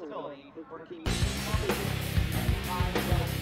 responsibility for keeping and high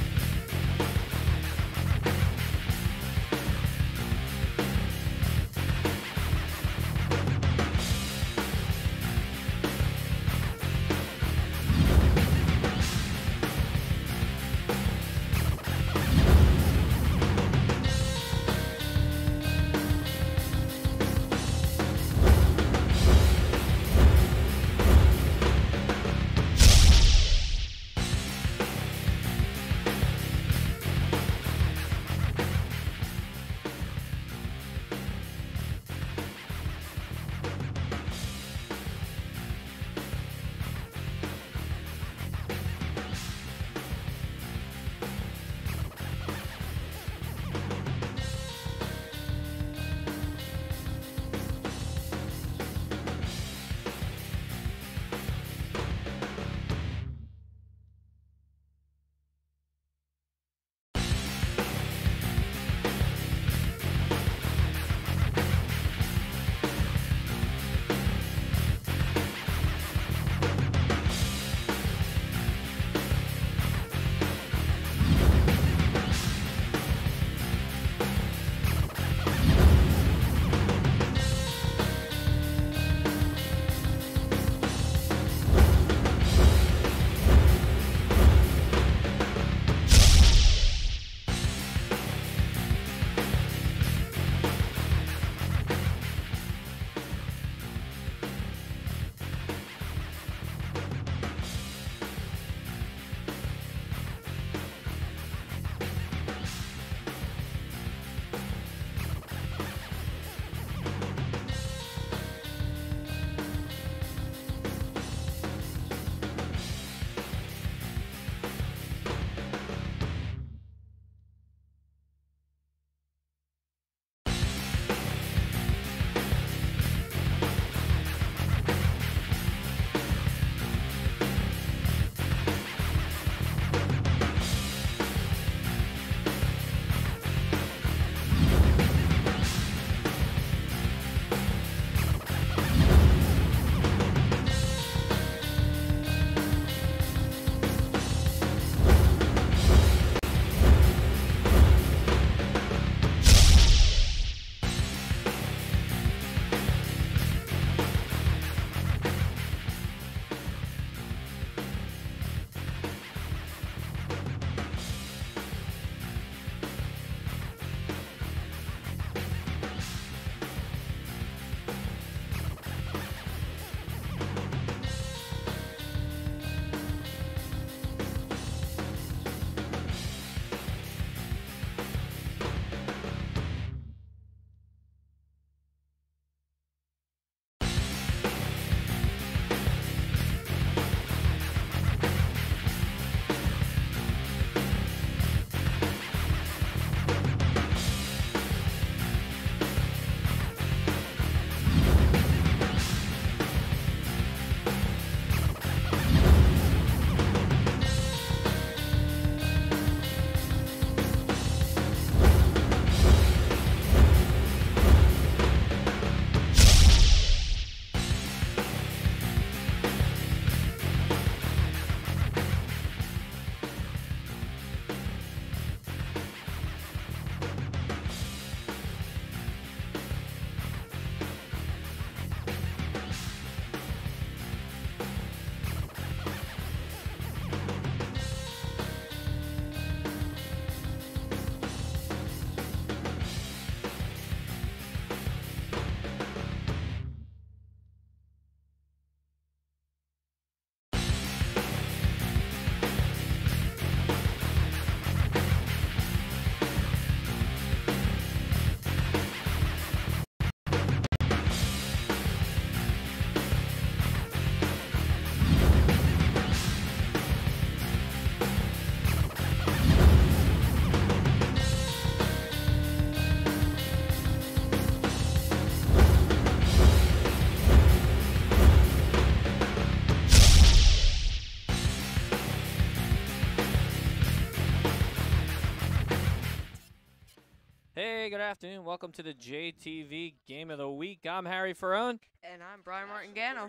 good afternoon. Welcome to the JTV Game of the Week. I'm Harry Ferrone. And I'm Brian Martin-Gano.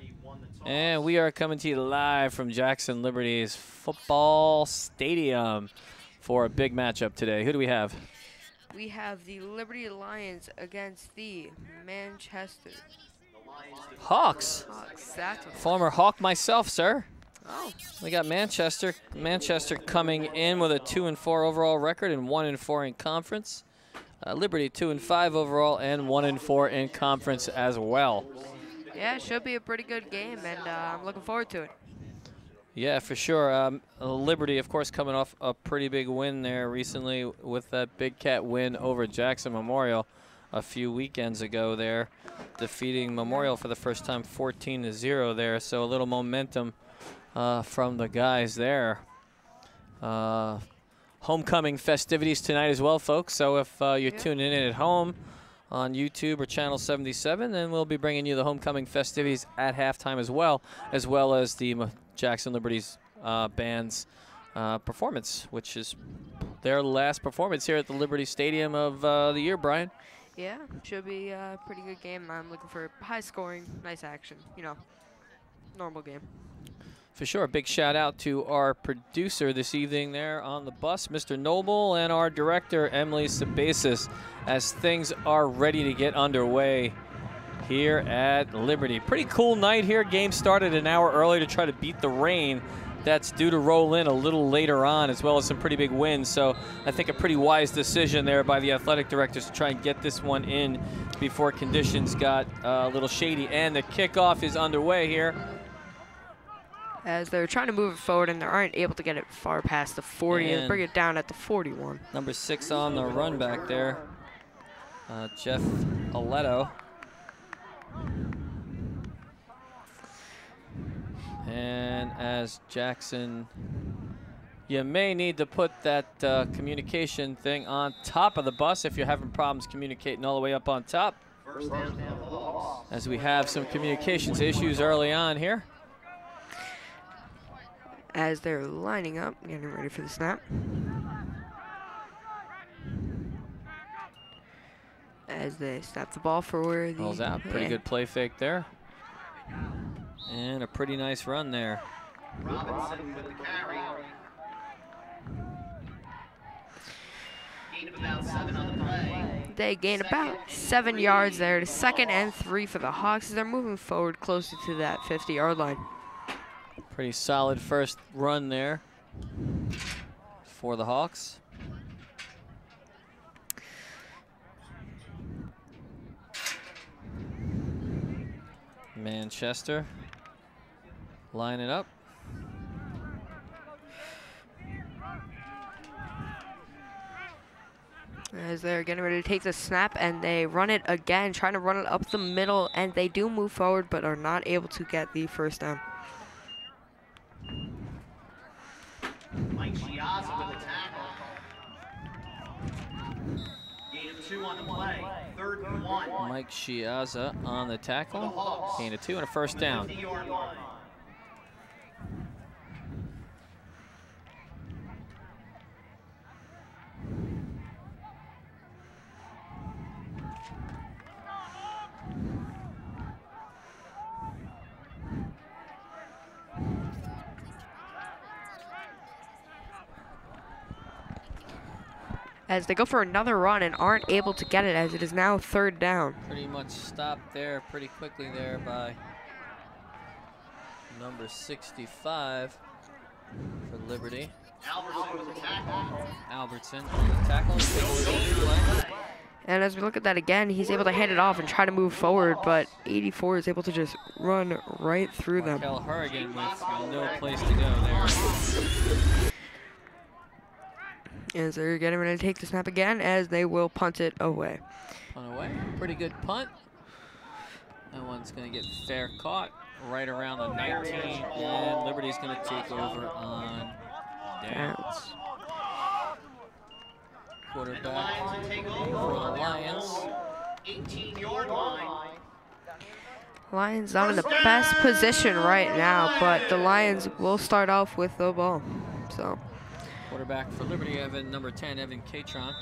And we are coming to you live from Jackson Liberty's football stadium for a big matchup today. Who do we have? We have the Liberty Lions against the Manchester Hawks. That's a Former Hawk myself, sir. oh. We got Manchester. Manchester coming in with a 2-4 overall record and 1-4 in conference. Liberty 2-5 overall and 1-4 in conference as well. Yeah, it should be a pretty good game, and I'm looking forward to it. Yeah, for sure. Liberty, of course, coming off a pretty big win there recently with that Big Cat win over Jackson Memorial a few weekends ago there, defeating Memorial for the first time 14-0 there. So a little momentum from the guys there. Homecoming festivities tonight as well, folks. So if you're tuning in at home on YouTube or Channel 77, then we'll be bringing you the homecoming festivities at halftime as well as the Jackson Liberty's band's performance, which is their last performance here at the Liberty Stadium of the year, Brian. Yeah, should be a pretty good game. I'm looking for high scoring, nice action. You know, normal game. For sure. A big shout out to our producer this evening there on the bus, Mr. Noble, and our director, Emily Sabasis, as things are ready to get underway here at Liberty. Pretty cool night here. Game started an hour early to try to beat the rain that's due to roll in a little later on, as well as some pretty big wins. So I think a pretty wise decision there by the athletic directors to try and get this one in before conditions got a little shady. And the kickoff is underway here, As they're trying to move it forward and they aren't able to get it far past the 40 and bring it down at the 41. Number 6 on the run back there, Jeff Aletto. And as Jackson, you may need to put that communication thing on top of the bus if you're having problems communicating all the way up on top, as we have some communications issues early on here. As they're lining up, getting ready for the snap. As they snap the ball for where the... Rolls out. Pretty good play fake there. And a pretty nice run there. Robinson with the carry. Gain of about 7 on the play. They gain about 7 yards there to 2nd and 3 for the Hawks as they're moving forward closer to that 50-yard line. Pretty solid first run there for the Hawks. Manchester lining up. As they're getting ready to take the snap, and they run it again, trying to run it up the middle, and they do move forward but are not able to get the first down. Mike Chiazza with the tackle. Gain of 2 on the play. 3rd and 1. Mike Chiazza on the tackle. Gain of 2 and a first down. 50-yard line. As they go for another run and aren't able to get it, as it is now 3rd down. Pretty much stopped there pretty quickly there by number 65 for Liberty. Albertson with the tackle. Albertson on the tackle. And as we look at that again, he's able to hand it off and try to move forward, but 84 is able to just run right through them. Markel Hurrigan with no place to go there. As they're getting ready to take the snap again, as they will punt it away. Punt away. Pretty good punt. That one's going to get fair caught right around the 19, and Liberty's going to take over on downs. Quarterback for the Lions. 18-yard line. Lions not in the best position right now, but the Lions will start off with the ball. So Quarterback for Liberty, number 10, Evan Catron.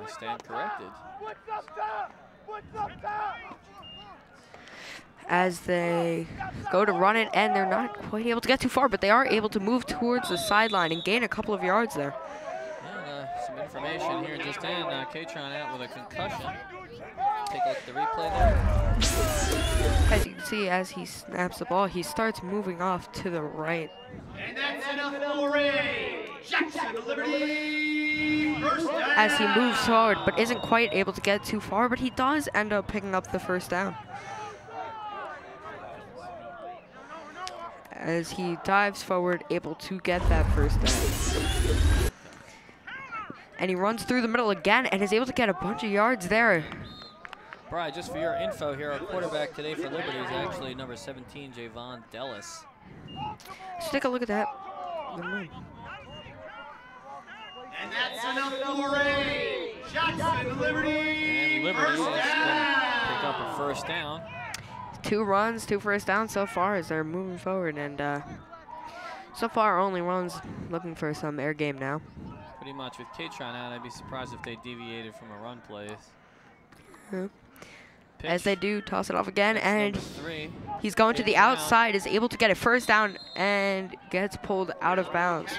They stand corrected. As they go to run it, and they're not quite able to get too far, but they are able to move towards the sideline and gain a couple of yards there. And some information here just in. Katron out with a concussion. Take a look at the replay there. As you can see, as he snaps the ball, he starts moving off to the right. And that's enough for a Jackson Liberty first down. As he moves forward, but isn't quite able to get too far, but he does end up picking up the first down. As he dives forward, able to get that first down. And he runs through the middle again and is able to get a bunch of yards there. Brian, just for your info here, our quarterback today for Liberty is actually number 17, Javon Dellis. Let's take a look at that. And that's enough for a Jackson Liberty And Liberty is first going to down. pick up a first down. 2 runs, 2 first downs so far as they're moving forward, and so far only runs looking for some air game now. Pretty much with Katron out, I'd be surprised if they deviated from a run plays. Yeah. Pitch. As they do toss it off again, and Number 3. he's going to the outside, is able to get a first down and gets pulled out of bounds.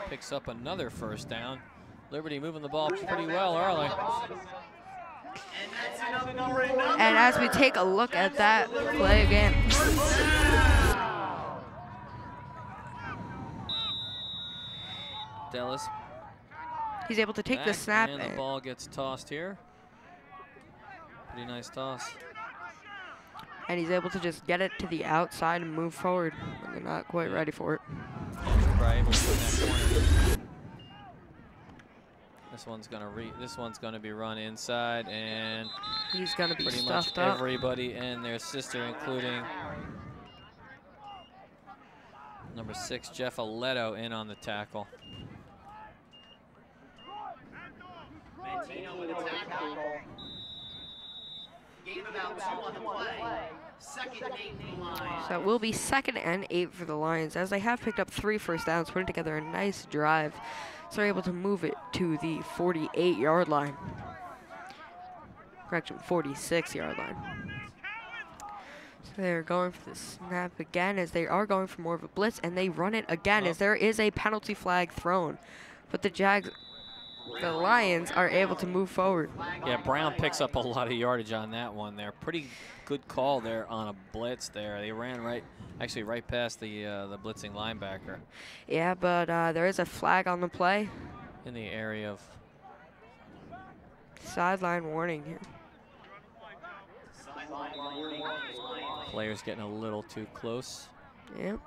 Picks up another first down. Liberty moving the ball pretty well early. And that's enough for another. And as we take a look at that play again, Dellis he's able to take the back, snap, and the ball gets tossed here. Pretty nice toss. and he's able to just get it to the outside and move forward when they're not quite ready for it. Probably able to put in that corner. This one's gonna be run inside, and He's going to be pretty much stuffed up. everybody and their sister, including number 6, Jeff Aletto, in on the tackle. Mantino with a tackle. Gain about 2 on the play. Second and 8 in the line. So it will be 2nd and 8 for the Lions, as they have picked up 3 first downs, putting together a nice drive. So they're able to move it to the 48-yard line. Correction, 46-yard line. So they're going for the snap again, as they are going for more of a blitz, and they run it again, as there is a penalty flag thrown. But the Lions are able to move forward. Yeah, Brown picks up a lot of yardage on that one there. Pretty good call there on a blitz there. They ran right past the blitzing linebacker. Yeah, but there is a flag on the play. In the area of Sideline warning here. players getting a little too close. Yep.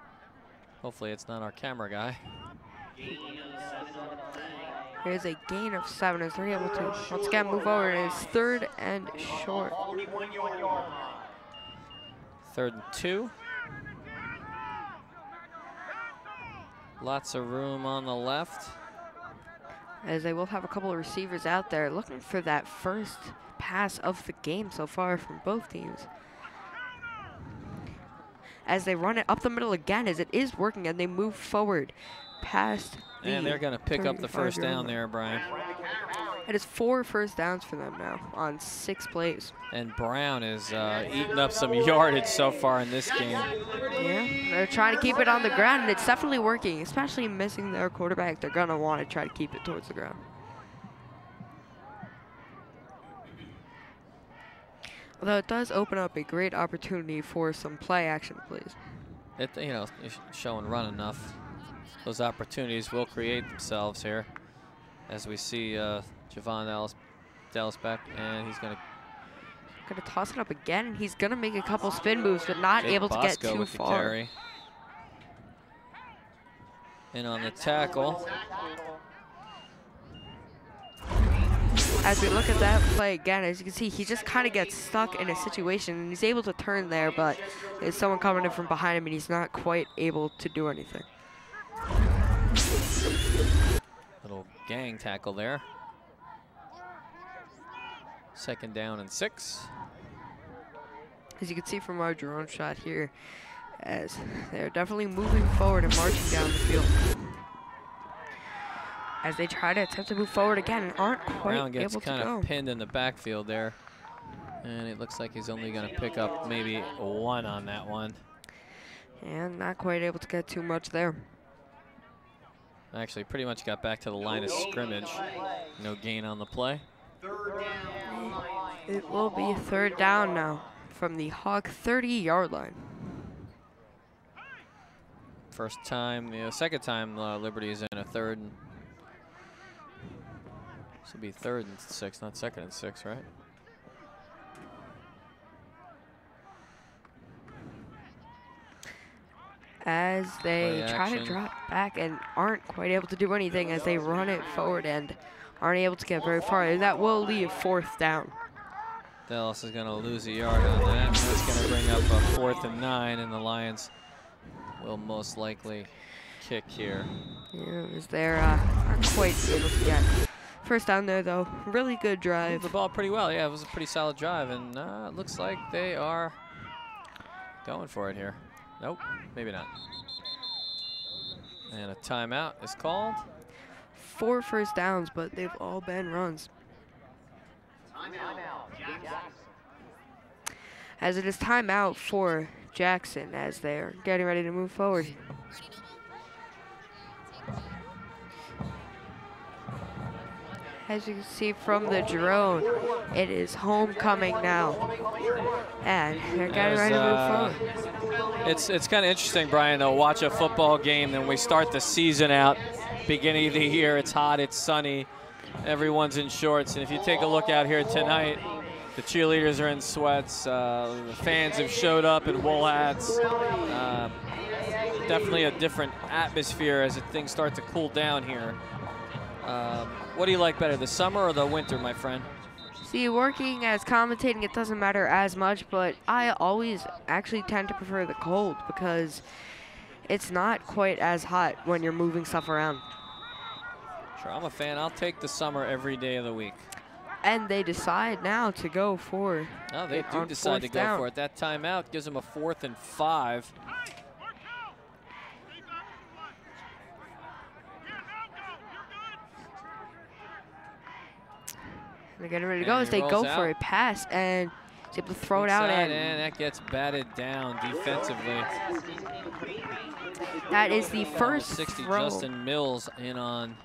Hopefully it's not our camera guy. There's a gain of 7 as they're able to once again move over. It is 3rd and short. 3rd and 2. Lots of room on the left. As they will have a couple of receivers out there looking for that first pass of the game so far from both teams. As they run it up the middle again, as it is working, and they move forward past the And they're going to pick up the first 35-yard down line. there, Brian. It is 4 first downs for them now on 6 plays. And Brown is eating up some yardage so far in this game. Yeah, they're trying to keep it on the ground, and it's definitely working, especially missing their quarterback. They're going to want to try to keep it towards the ground. Although it does open up a great opportunity for some play action plays. Show and run enough. Those opportunities will create themselves here. As we see Javon Dallas back, and he's going to toss it up again, and he's going to make a couple spin moves, but not able to get too far. In on the tackle. As we look at that play again, as you can see, he just kind of gets stuck in a situation, and he's able to turn there, but there's someone coming in from behind him, and he's not quite able to do anything. Little gang tackle there. 2nd down and 6. As you can see from our drone shot here, as they're definitely moving forward and marching down the field. as they try to attempt to move forward again and aren't quite Brown gets able to kind go. of pinned in the backfield there. And it looks like he's only going to pick up maybe 1 on that one. And not quite able to get too much there. Actually, pretty much got back to the line of scrimmage. No gain on the play. It will be 3rd down now from the Hawk 30-yard line. First time, second time Liberty is in a 3rd. This will be 3rd and 6, not 2nd and 6, right? As they Play try to action. drop back and aren't quite able to do anything as they run it forward and aren't able to get very far. And that will leave 4th down. Dallas is going to lose a yard on that. That's going to bring up a 4th and 9, and the Lions will most likely kick here. Yeah, as they're aren't quite able to get 1st down there, though. Really good drive. Moved the ball pretty well. Yeah, it was a pretty solid drive, and it looks like they are going for it here. Nope, maybe not. And a timeout is called. 4 first downs, but they've all been runs. As it is timeout for Jackson as they're getting ready to move forward. As you can see from the drone, it is homecoming now. And they're getting ready to move forward. It's kind of interesting, Brian, to watch a football game, and we start the season out, beginning of the year, it's hot, it's sunny, everyone's in shorts, and if you take a look out here tonight, the cheerleaders are in sweats, the fans have showed up in wool hats. Definitely a different atmosphere as things start to cool down here. What do you like better, the summer or the winter, my friend? See, working as commentating, it doesn't matter as much, but I always actually tend to prefer the cold because it's not quite as hot when you're moving stuff around. Sure, I'm a fan. I'll take the summer every day of the week. And they decide now to go for No, they do decide to go for it. That timeout gives them a 4th and 5. They're getting ready to go as they go for a pass and he's able to throw it out. And that gets batted down defensively. That is the first 60, throw. Justin Mills in on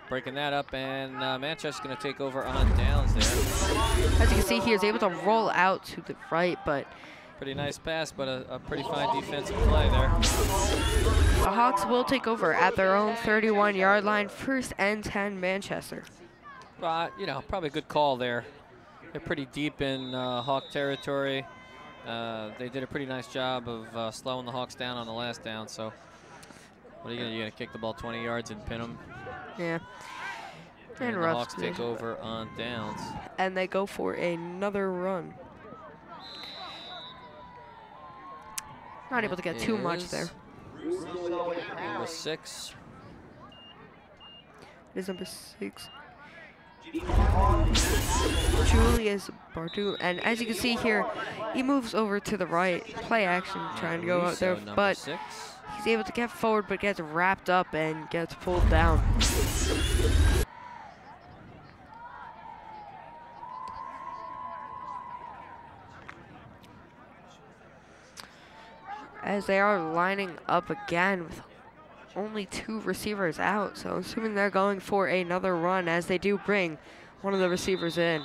breaking that up, and Manchester's going to take over on downs there. As you can see, he is able to roll out to the right, but pretty nice pass, but a pretty fine defensive play there. The Hawks will take over at their own 31-yard line, 1st and 10 Manchester. You know, probably a good call there. They're pretty deep in Hawk territory. They did a pretty nice job of slowing the Hawks down on the last down. So, what are you gonna do? You're gonna kick the ball 20 yards and pin them? Yeah. And the Hawks take over on downs. And they go for another run. Not able to get too much there. Number 6. It is number 6. Julius Bartu, and as you can see here, he moves over to the right, play action, trying to go out there, but 6. he's able to get forward, but gets wrapped up and gets pulled down. As they are lining up again with only 2 receivers out, so assuming they're going for another run as they do bring one of the receivers in.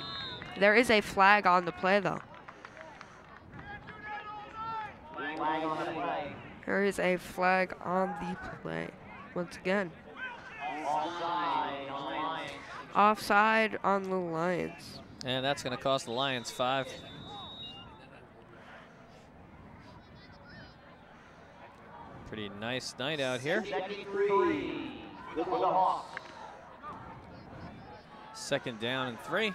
There is a flag on the play, though. There is a flag on the play once again. Offside on the Lions. And that's going to cost the Lions 5. Pretty nice night out here. 2nd down and 3.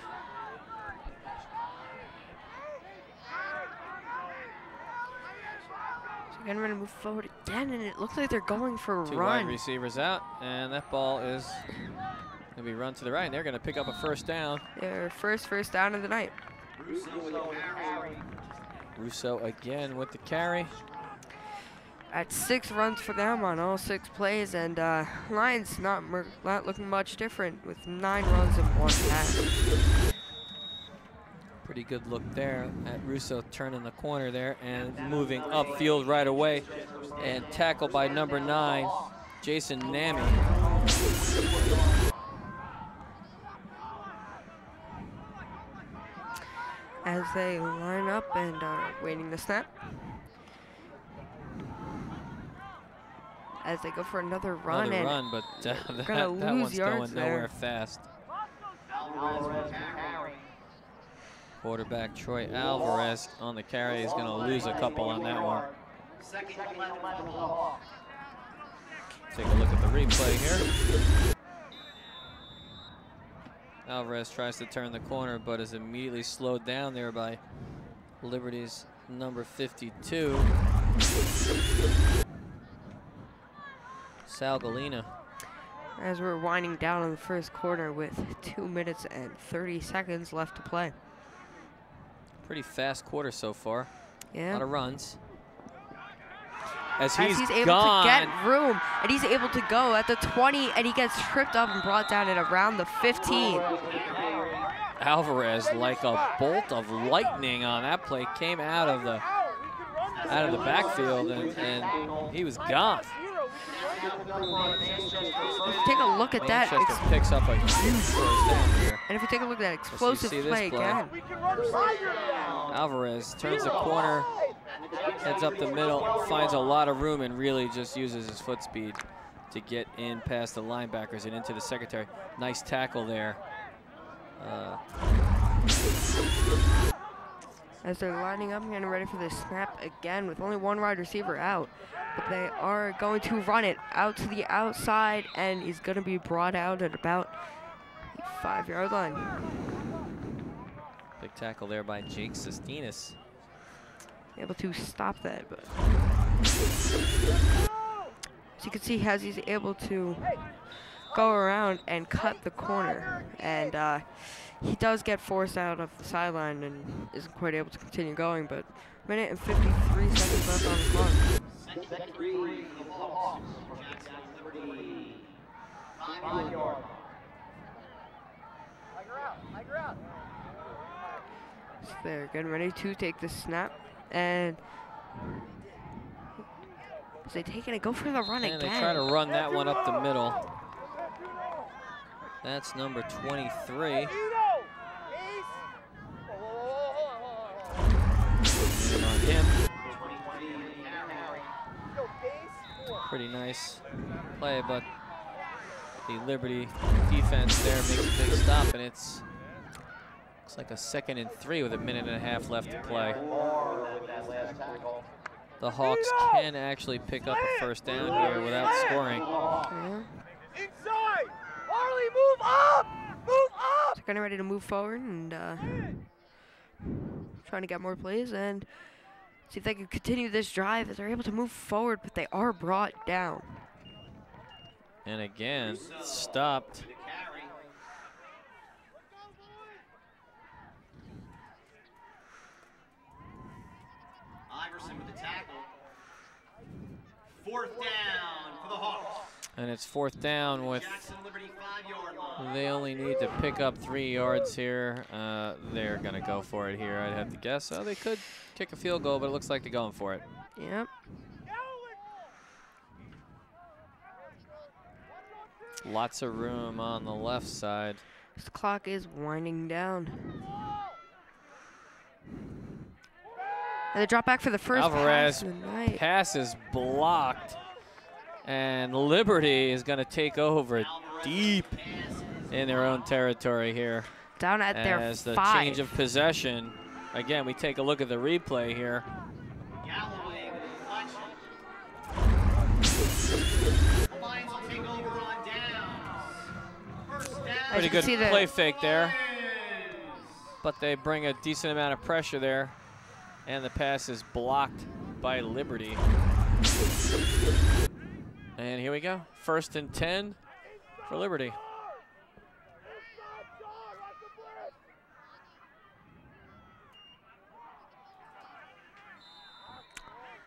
So again, we're going to move forward again, and it looks like they're going for a 2 run. wide receivers out, and that ball is going to be run to the right. And they're going to pick up a 1st down. Their first down of the night. Russo again with the carry. at 6 runs for them on all 6 plays, and Lions not looking much different with 9 runs and 1 pass. Pretty good look there at Russo turning the corner there and moving upfield right away, and tackled by number 9, Jason Nami. As they line up and are waiting the snap. As they go for another run, But that lose one's yards going nowhere there. fast. Quarterback Troy Alvarez on the carry is going to lose a couple on that one. Take a look at the replay here. Alvarez tries to turn the corner, but is immediately slowed down there by Liberty's number 52, Sal Galena. As we're winding down in the first quarter with 2 minutes and 30 seconds left to play. Pretty fast quarter so far. A lot Yeah. of runs. As He's able gone. to get room, and he's able to go at the 20, and he gets tripped up and brought down at around the 15. Alvarez, like a bolt of lightning on that play, came out of the backfield, and he was gone. Take a look at that. Manchester picks up a huge first down here. And if you take a look at that explosive see this play play. again. Alvarez turns the corner, heads up the middle, finds a lot of room, and really just uses his foot speed to get in past the linebackers and into the secondary. Nice tackle there. As they're lining up and getting ready for the snap again with only 1 wide receiver out. But they are going to run it out to the outside, and he's going to be brought out at about the 5-yard line. Big tackle there by Jake Sestinas. Able to stop that, but as you can see, as he's able to go around and cut the corner, and he does get forced out of the sideline and isn't quite able to continue going, but minute and 53 seconds left on the clock. So they're getting ready to take the snap, and as they take it and go for the run And again. they try to run that one up the middle. That's number 23. And on him. Pretty nice play, but the Liberty defense there makes a big stop, and it's looks like a 2nd and 3 with a minute and a half left to play. The Hawks can actually pick up a first down here without scoring. Yeah. Inside! Harley, move up! Move up! So getting ready to move forward and trying to get more plays and see if they can continue this drive as they're able to move forward, but they are brought down. And again, stopped. Iverson with the tackle. 4th down for the Hawks. And it's 4th down with, Jackson Liberty 5-yard line. they only need to pick up 3 yards here. They're going to go for it here, I'd have to guess. So they could kick a field goal, but it looks like they're going for it. Yep. Lots of room on the left side. This clock is winding down. And they drop back for the first Alvarez pass of the night. pass is blocked, and Liberty is going to take over deep in their own territory here. Down at their As the 5. change of possession, again, we take a look at the replay here. Galloway with a deflection. The Lions will take over on downs. First down. Pretty you can good see the- play fake there, but they bring a decent amount of pressure there, and the pass is blocked by Liberty. And here we go, 1st and 10 for Liberty.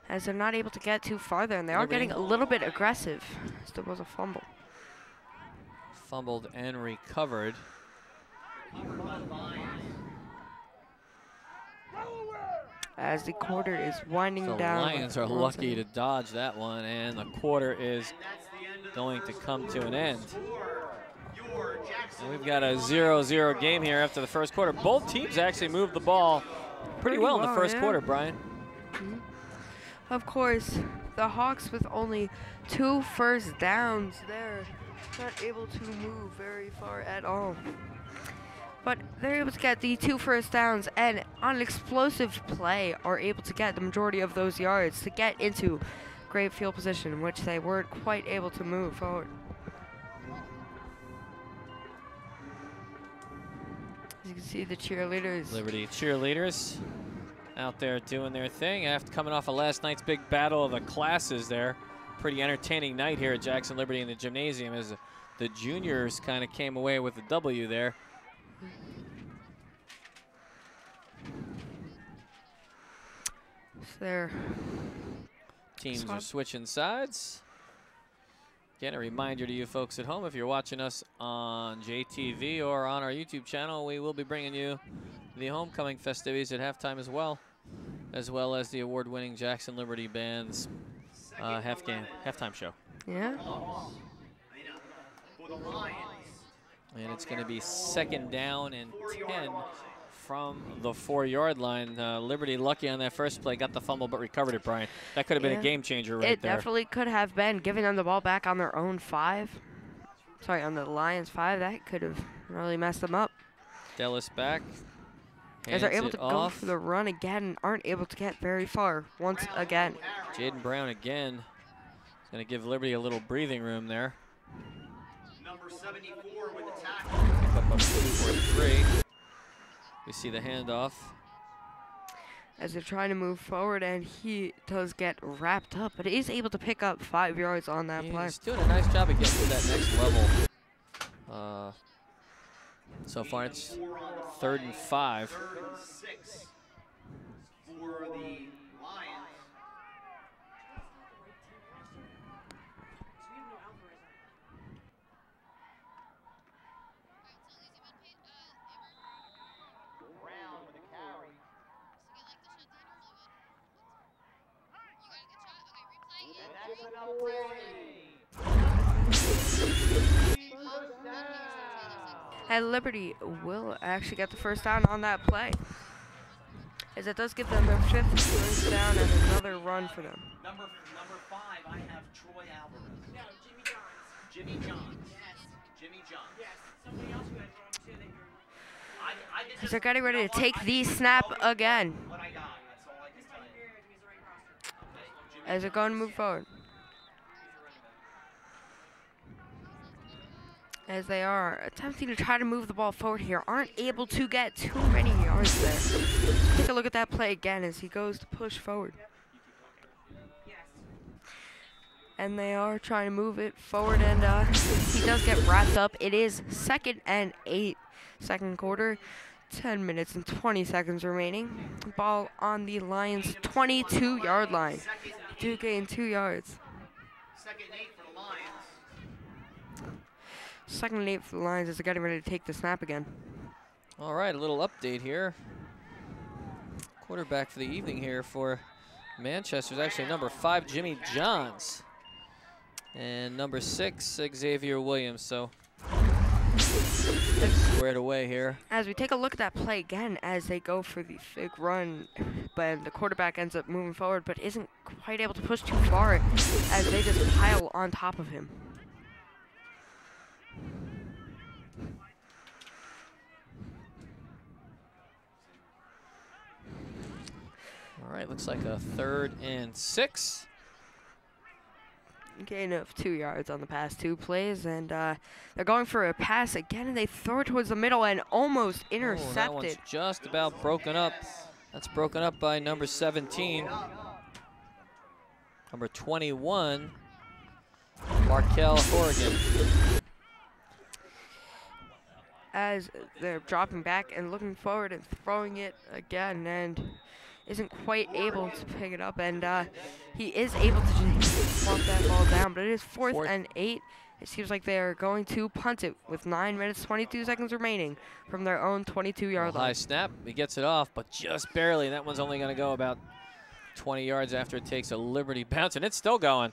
as they're not able to get too far there, and they are getting a little bit aggressive. As there was a fumble. Fumbled and recovered. As the quarter is winding The down. Lions are lucky to dodge that one, and the quarter is going to come to an end. And we've got a 0-0 game here after the first quarter. Both teams actually moved the ball pretty well in the first quarter, Brian. Of course, the Hawks with only 2 first downs, they're not able to move very far at all. But they're able to get the 2 first downs, and on an explosive play are able to get the majority of those yards to get into great field position, which they weren't quite able to move forward. As you can see, the cheerleaders. Liberty cheerleaders out there doing their thing after coming off of last night's big battle of the classes there. Pretty entertaining night here at Jackson Liberty in the gymnasium as the juniors kind of came away with the W there. Their teams are switching sides. Again, a reminder to you folks at home, if you're watching us on JTV or on our YouTube channel, we will be bringing you the homecoming festivities at halftime as well as the award-winning Jackson Liberty Band's halftime show. Yeah. And it's going to be 2nd down and 10 from the 4-yard line. Liberty lucky on that first play, got the fumble but recovered it, Brian. That could have been a game changer right there. It definitely could have been, giving them the ball back on their own 5. Sorry, on the Lions 5. That could have really messed them up. Dallas back. As they're able to go for the run again and aren't able to get very far once again. Jaden Brown again is going to give Liberty a little breathing room there. Number 74 with the tackle. Pick up a 2-for-3. We see the handoff. As they're trying to move forward, and he does get wrapped up, but is able to pick up 5 yards on that play. He's doing a nice job of getting to that next level. So far, it's 3rd and 5. 3rd and 6 for the Lions. Brown with a carry. And that's enough First down. And Liberty will actually get the first down on that play, as it does give them their 5th first down and another run for them. Number 5, I have Troy Alvarez. No, Jimmy Johns. Jimmy Johns. Yes. Jimmy Johns. Yes. Somebody else who has wrong too that you're. As they're getting ready to take the snap again. What I got, that's all I can tell you. As they're going to move forward. As they are attempting to try to move the ball forward here, aren't able to get too many yards there. Take a look at that play again as he goes to push forward. And they are trying to move it forward, and he does get wrapped up. It is 2nd and 8, 2nd quarter, 10 minutes and 20 seconds remaining. Ball on the Lions' 22-yard line. Do gain 2 yards. 2nd and 8 for the Lions. 2nd and 8 for the Lions as they're getting ready to take the snap again. All right, a little update here. Quarterback for the evening here for Manchester is actually number 5, Jimmy Johns. And number 6, Xavier Williams. So squared away here. As we take a look at that play again, as they go for the big run, but the quarterback ends up moving forward, but isn't quite able to push too far as they just pile on top of him. All right, looks like a 3rd and 6. Gain of 2 yards on the past 2 plays, and they're going for a pass again, and they throw it towards the middle and almost intercepted. That one's just about broken up. That's broken up by number 17. Number 21, Markel Horrigan. As they're dropping back and looking forward and throwing it again, and isn't quite able to pick it up, and he is able to just plump that ball down. But it is fourth and 8. It seems like they are going to punt it with 9 minutes, 22 seconds remaining from their own 22-yard line. High snap. He gets it off, but just barely. That one's only going to go about 20 yards after it takes a Liberty bounce, and it's still going.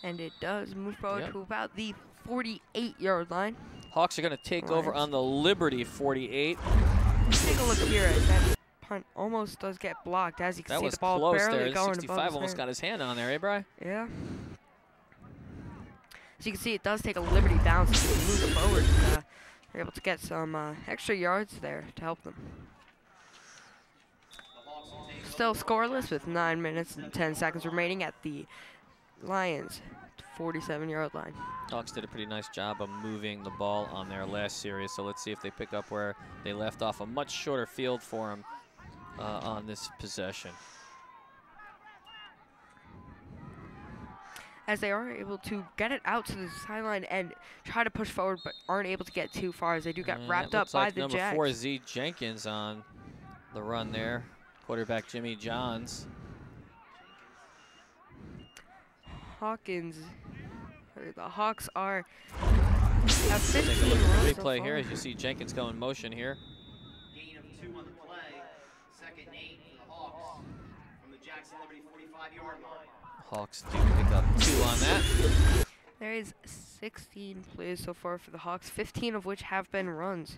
And it does move forward to about the 48-yard line. Hawks are going to take over on the Liberty 48. Take a look here as that punt almost does get blocked. As you can see, the ball barely going above his 65 almost got his hand on there, eh, Bri? Yeah. As you can see, it does take a Liberty bounce to move forward. They're able to get some extra yards there to help them. Still scoreless with 9 minutes and 10 seconds remaining at the Lions' 47-yard line. Hawks did a pretty nice job of moving the ball on their last series, so let's see if they pick up where they left off. A much shorter field for them on this possession. As they are able to get it out to the sideline and try to push forward, but aren't able to get too far as they do get wrapped up by the Jags. Number 4, Z Jenkins on the run there. Quarterback Jimmy Johns. The Hawks have 15 Take a look at the so replay far. here as you see Jenkins go in motion here. Gain of 2 on the play. 2nd and 8 for the Hawks from the Jackson Liberty 45-yard line. Hawks do pick up 2 on that. There is 16 plays so far for the Hawks, 15 of which have been runs.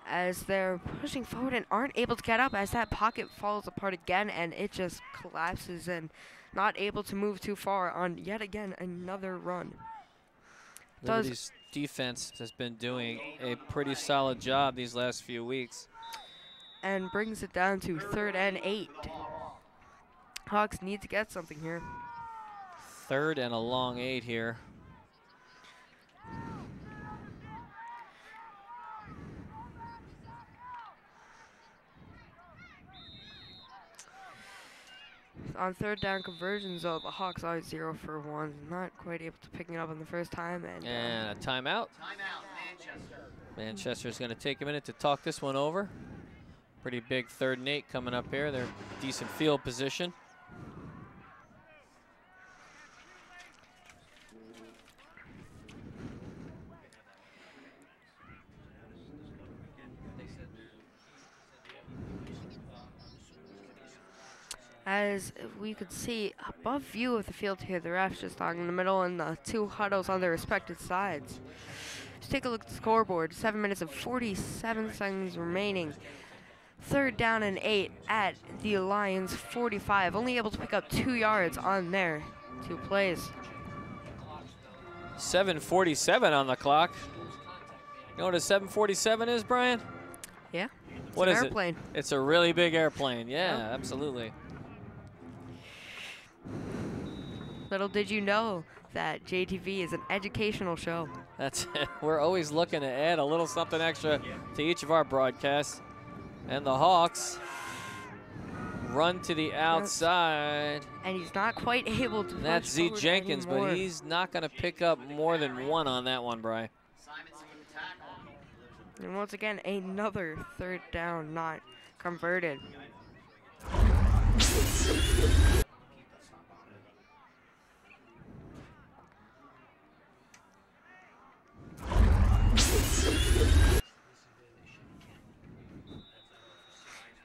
As they're pushing forward and aren't able to get up as that pocket falls apart again and it just collapses and not able to move too far on yet again another run. Liberty's defense has been doing a pretty solid job these last few weeks. And brings it down to 3rd and 8. Hawks need to get something here. 3rd and a long 8 here. On 3rd down conversions, though, the Hawks are 0 for 1. Not quite able to pick it up on the first time. And a timeout. Timeout, Manchester. Manchester's going to take a minute to talk this one over. Pretty big 3rd and 8 coming up here. They're decent field position. As we could see, above view of the field here, the refs just talking in the middle and the 2 huddles on their respective sides. Let's take a look at the scoreboard. 7 minutes and 47 seconds remaining. 3rd down and 8 at the Lions 45. Only able to pick up 2 yards on their 2 plays. 7:47 on the clock. You know what a 7:47 is, Brian? Yeah. What is airplane. it? It's a really big airplane. Yeah, Yep. absolutely. Little did you know that JTV is an educational show. That's it. We're always looking to add a little something extra to each of our broadcasts. And the Hawks run to the outside. And he's not quite able to. That's Z Jenkins, anymore. but he's not going to pick up more than 1 on that one, Bri. Simonson with the tackle. And once again, another 3rd down not converted.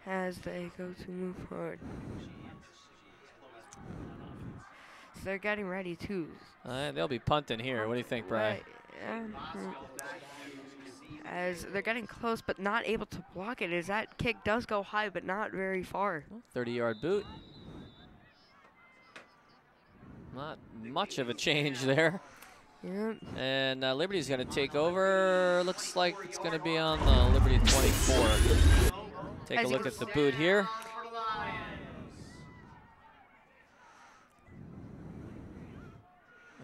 As they go to move forward. So they're getting ready too. They'll be punting here. What do you think, Bri? Right, yeah. As they're getting close but not able to block it, as that kick does go high but not very far. 30-yard boot. Not much of a change there. Yeah. And Liberty's going to take over. Looks like it's going to be on the Liberty 24. Take a look at the boot here.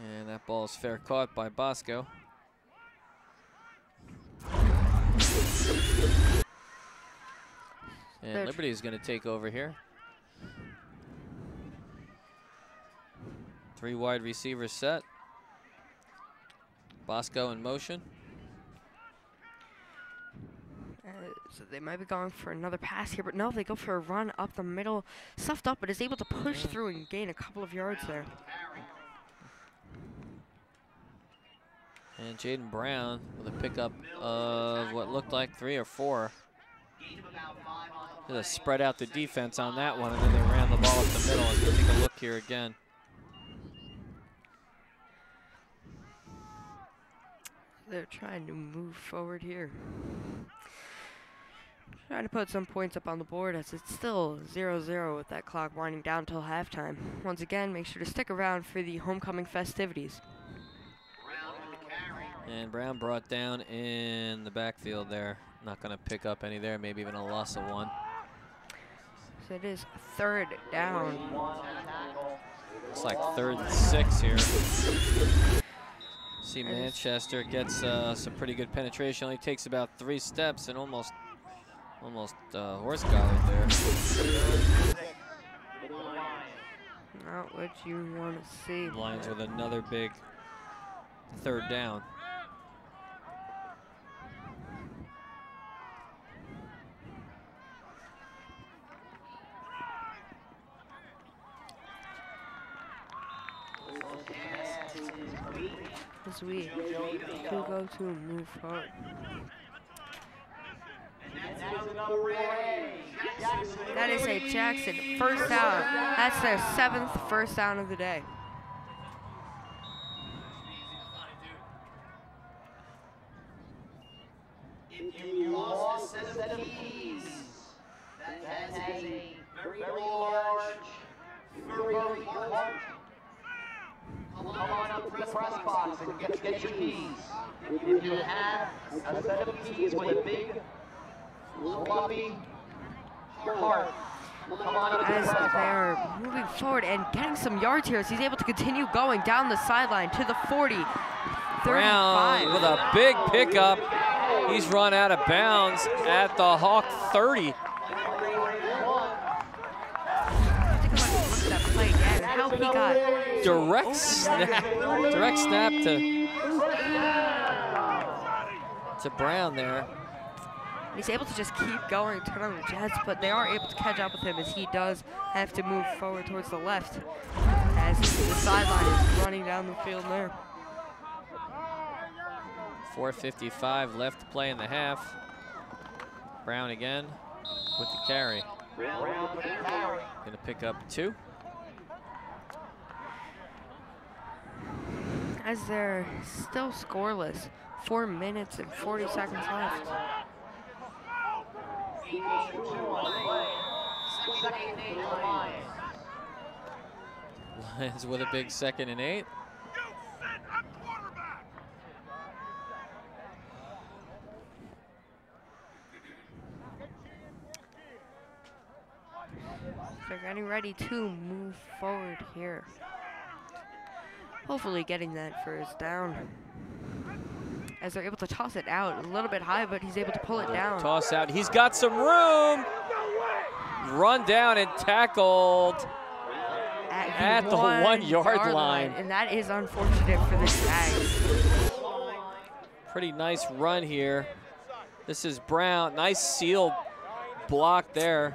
And that ball is fair caught by Bosco. And Liberty is going to take over here. Three wide receivers set. Bosco in motion. So they might be going for another pass here, but no, they go for a run up the middle. Stuffed up, but is able to push through and gain a couple of yards there. And Jaden Brown with a pickup of what looked like 3 or 4. Just spread out the defense on that one, and then they ran the ball up the middle. As we take a look here again. They're trying to move forward here. Trying to put some points up on the board as it's still 0-0 with that clock winding down until halftime. Once again, make sure to stick around for the homecoming festivities. And Brown brought down in the backfield there. Not going to pick up any there, maybe even a loss of 1. So it is 3rd down. It's like 3rd and 6 here. See, Manchester gets some pretty good penetration. Only takes about 3 steps and almost horse collared there. Not what you want to see. Lions with another big 3rd down. As we do go to move forward. That is a Jackson 1st down. That's their 7th 1st down of the day. If you lost a set of keys, that has a very large, very large. Come on up to the press box and get your keys. If you have a set of keys with a big, fluffy heart, come on up to the As press they box. are moving forward and getting some yards here, as he's able to continue going down the sideline to the 40. Brown with a big pickup. He's run out of bounds at the Hawk 30. Take a look at that play again. How he got Direct snap to Brown there. He's able to just keep going, turn on the Jets, but they are able to catch up with him as he does have to move forward towards the left as the sideline is running down the field there. 4:55 left to play in the half. Brown again with the carry. Gonna pick up 2. As they're still scoreless, 4 minutes and 40 seconds left. Lions with a big 2nd and 8. They're getting ready to move forward here. Hopefully getting that 1st down. As they're able to toss it out a little bit high, but he's able to pull it down. Toss out. He's got some room. Run down and tackled at the 1 yard line. And that is unfortunate for the Jags. Pretty nice run here. This is Brown. Nice seal block there.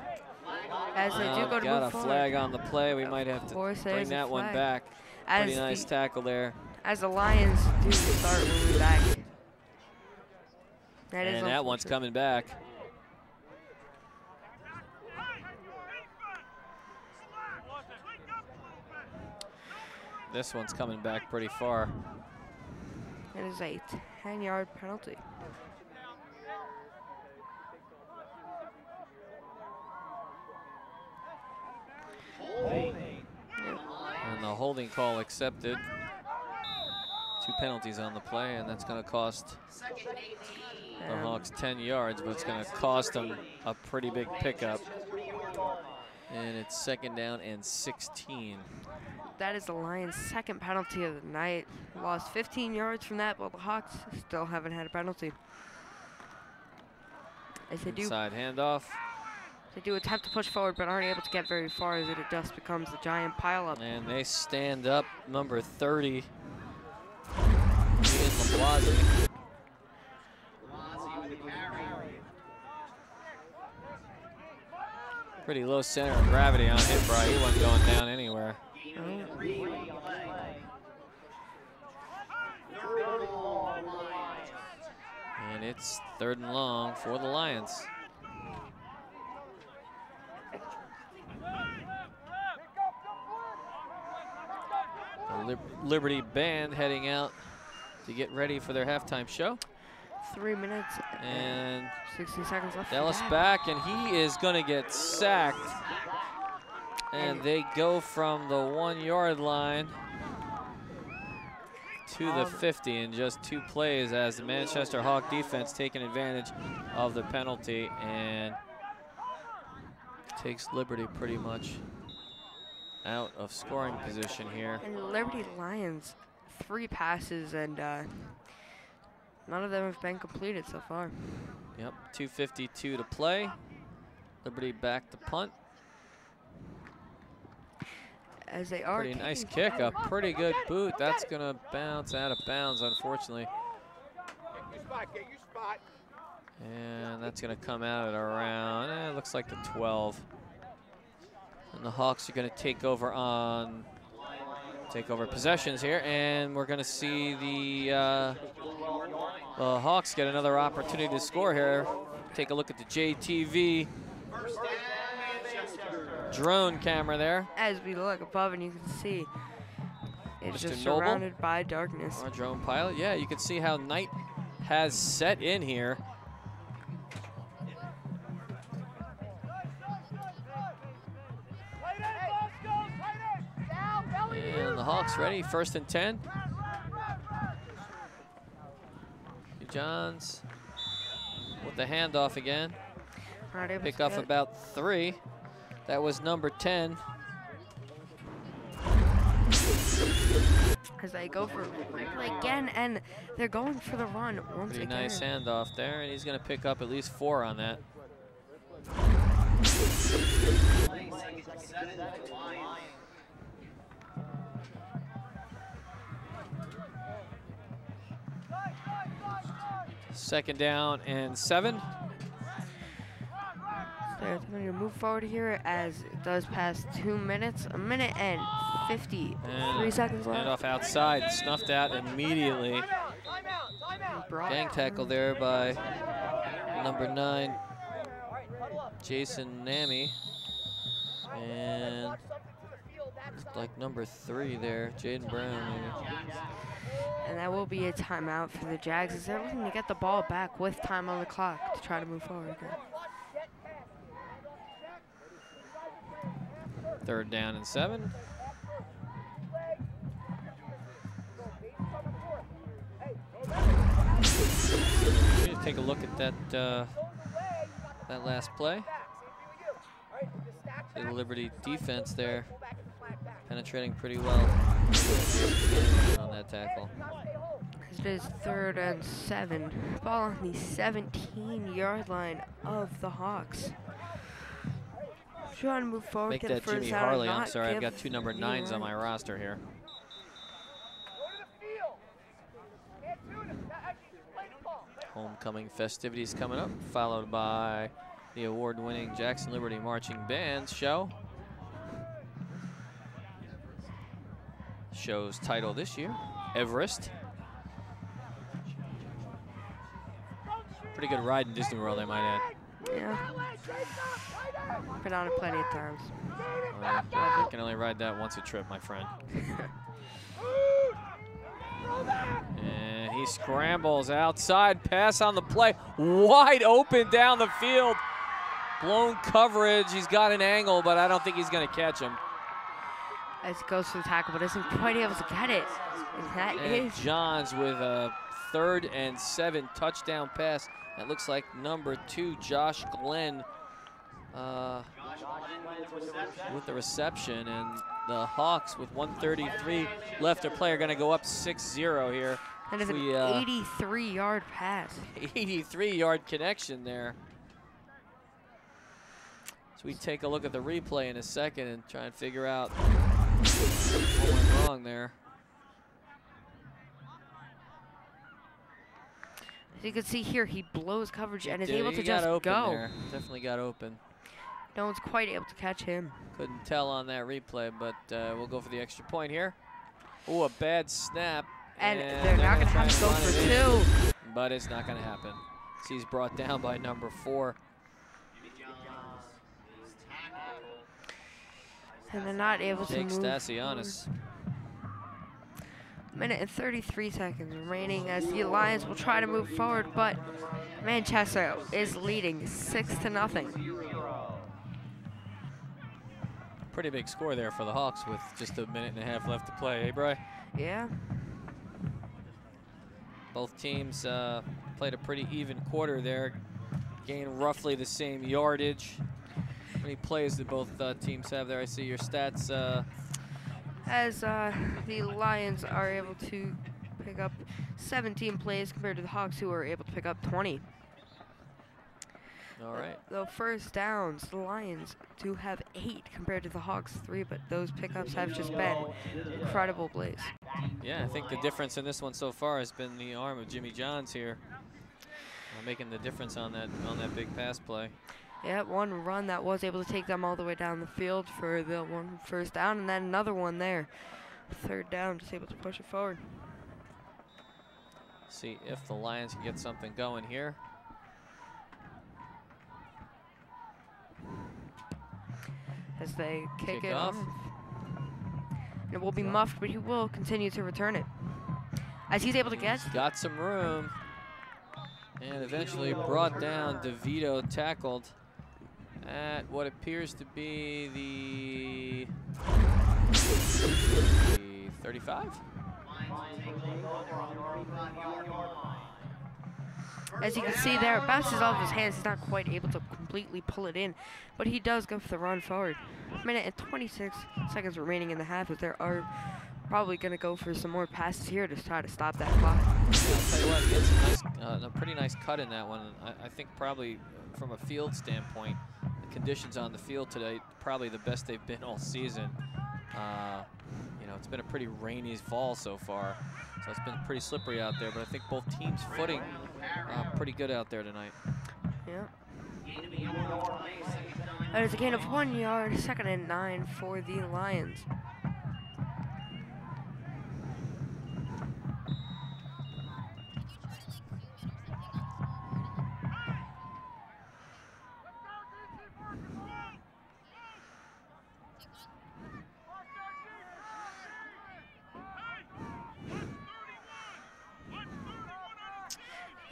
As they do go to got move a forward. flag on the play. We might have to bring that one back. Pretty nice tackle there. As the Lions do start moving back. And that one's coming back. This one's coming back pretty far. It is a 10-yard penalty. And the holding call accepted. 2 penalties on the play, and that's going to cost the Hawks 10 yards, but it's going to cost them a pretty big pickup. And it's 2nd down and 16. That is the Lions' 2nd penalty of the night. Lost 15 yards from that, but the Hawks still haven't had a penalty. As they do. Inside handoff. They do attempt to push forward, but aren't able to get very far as it just becomes a giant pileup. And they stand up number 30. Ian LaBlasi. Pretty low center of gravity on him, Bri. He wasn't going down anywhere. And it's 3rd and long for the Lions. The Liberty Band heading out to get ready for their halftime show. 3 minutes and 60 seconds left. Dallas back, and he is going to get sacked. And they go from the 1-yard line to the 50 in just 2 plays as the Manchester Hawk defense taking advantage of the penalty and takes Liberty pretty much out of scoring position here. And the Liberty Lions, 3 passes, and none of them have been completed so far. Yep, 2:52 to play. Liberty back to punt. As they are pretty nice kick, a pretty good boot. That's gonna bounce out of bounds, unfortunately. Get your spot. And that's gonna come out at around, it looks like the 12. And the Hawks are gonna take over possessions here, and we're gonna see the Hawks get another opportunity to score here. Take a look at the JTV drone camera there. As we look above, and you can see it's Mr. just Noble, surrounded by darkness. our drone pilot. Yeah, you can see how night has set in here. And the Hawks ready, 1st and 10. Johns with the handoff again. Pick off about 3. That was number 10. As they go for replay again, and they're going for the run once Pretty again. nice handoff there, and he's going to pick up at least 4 on that. Second down and 7. They're going to move forward here as it does pass 2 minutes, 1 minute and 53 seconds left. Handoff outside, snuffed out immediately. Gang tackle there by number 9, Jason Nami. And like number 3 there, Jaden Brown. Maybe. And that will be a timeout for the Jags as they're looking to get the ball back with time on the clock to try to move forward again. 3rd down and 7. Take a look at that that last play. The Liberty defense there penetrating pretty well on that tackle. It is 3rd and 7. Ball on the 17-yard line of the Hawks. Trying to move forward. Make get that first Jimmy down and Harley. I'm not sorry, I've give got 2 number 9s the on my roster here. Homecoming festivities coming up, followed by the award-winning Jackson Liberty Marching Band show. Show's title this year, Everest. Pretty good ride in Disney World, I might add. Yeah. Been on it plenty of times. I can only ride that once a trip, my friend. And he scrambles outside, pass on the play, wide open down the field. Blown coverage, he's got an angle, but I don't think he's gonna catch him. As he goes for the tackle, but isn't quite able to get it. And Johns with a 3rd and 7 touchdown pass. That looks like number 2, Josh Glenn, with the reception, and the Hawks with 1:33 left to play are going to go up 6-0 here. That is an 83-yard pass. 83-yard connection there. So we take a look at the replay in a second and try and figure out what went wrong there. As you can see here, he blows coverage and is He able to got just open go. there. Definitely got open. No one's quite able to catch him. Couldn't tell on that replay, but we'll go for the extra point here. Ooh, a bad snap. And they're not going to try have to go and run for it in, 2. but it's not going to happen. So he's brought down by number 4. And they're not able to Jake move Stasianis. forward. Minute and 33 seconds remaining as the Lions will try to move forward, but Manchester is leading 6-0. Pretty big score there for the Hawks with just a minute and a half left to play, eh, Bri? Yeah. Both teams played a pretty even quarter there, gained roughly the same yardage. How many plays did both teams have there? I see your stats. As the Lions are able to pick up 17 plays compared to the Hawks, who are able to pick up 20. All right. The first downs, the Lions do have 8 compared to the Hawks 3, but those pickups have just been incredible plays. Yeah, I think the difference in this one so far has been the arm of Jimmy Johns here, making the difference on that big pass play. Yeah, one run that was able to take them all the way down the field for the one first down, and then another one there. Third down, just able to push it forward. See if the Lions can get something going here. As they kick Kick it off. off. It will be muffed, but he will continue to return it. As he's able to get. He's got some room. And eventually brought down. DeVito tackled at what appears to be the 35? As you can see there, it bounces off his hands. He's not quite able to completely pull it in, but he does go for the run forward. Minute and 26 seconds remaining in the half, as there are probably going to go for some more passes here to try to stop that clock. Yeah, I'll tell you what, he gets a, nice, a pretty nice cut in that one. I think probably from a field standpoint, the conditions on the field today, probably the best they've been all season. You know, it's been a pretty rainy fall so far, so it's been pretty slippery out there, but I think both teams' footing pretty good out there tonight. Yeah. That is a gain of 1 yard, 2nd and 9 for the Lions.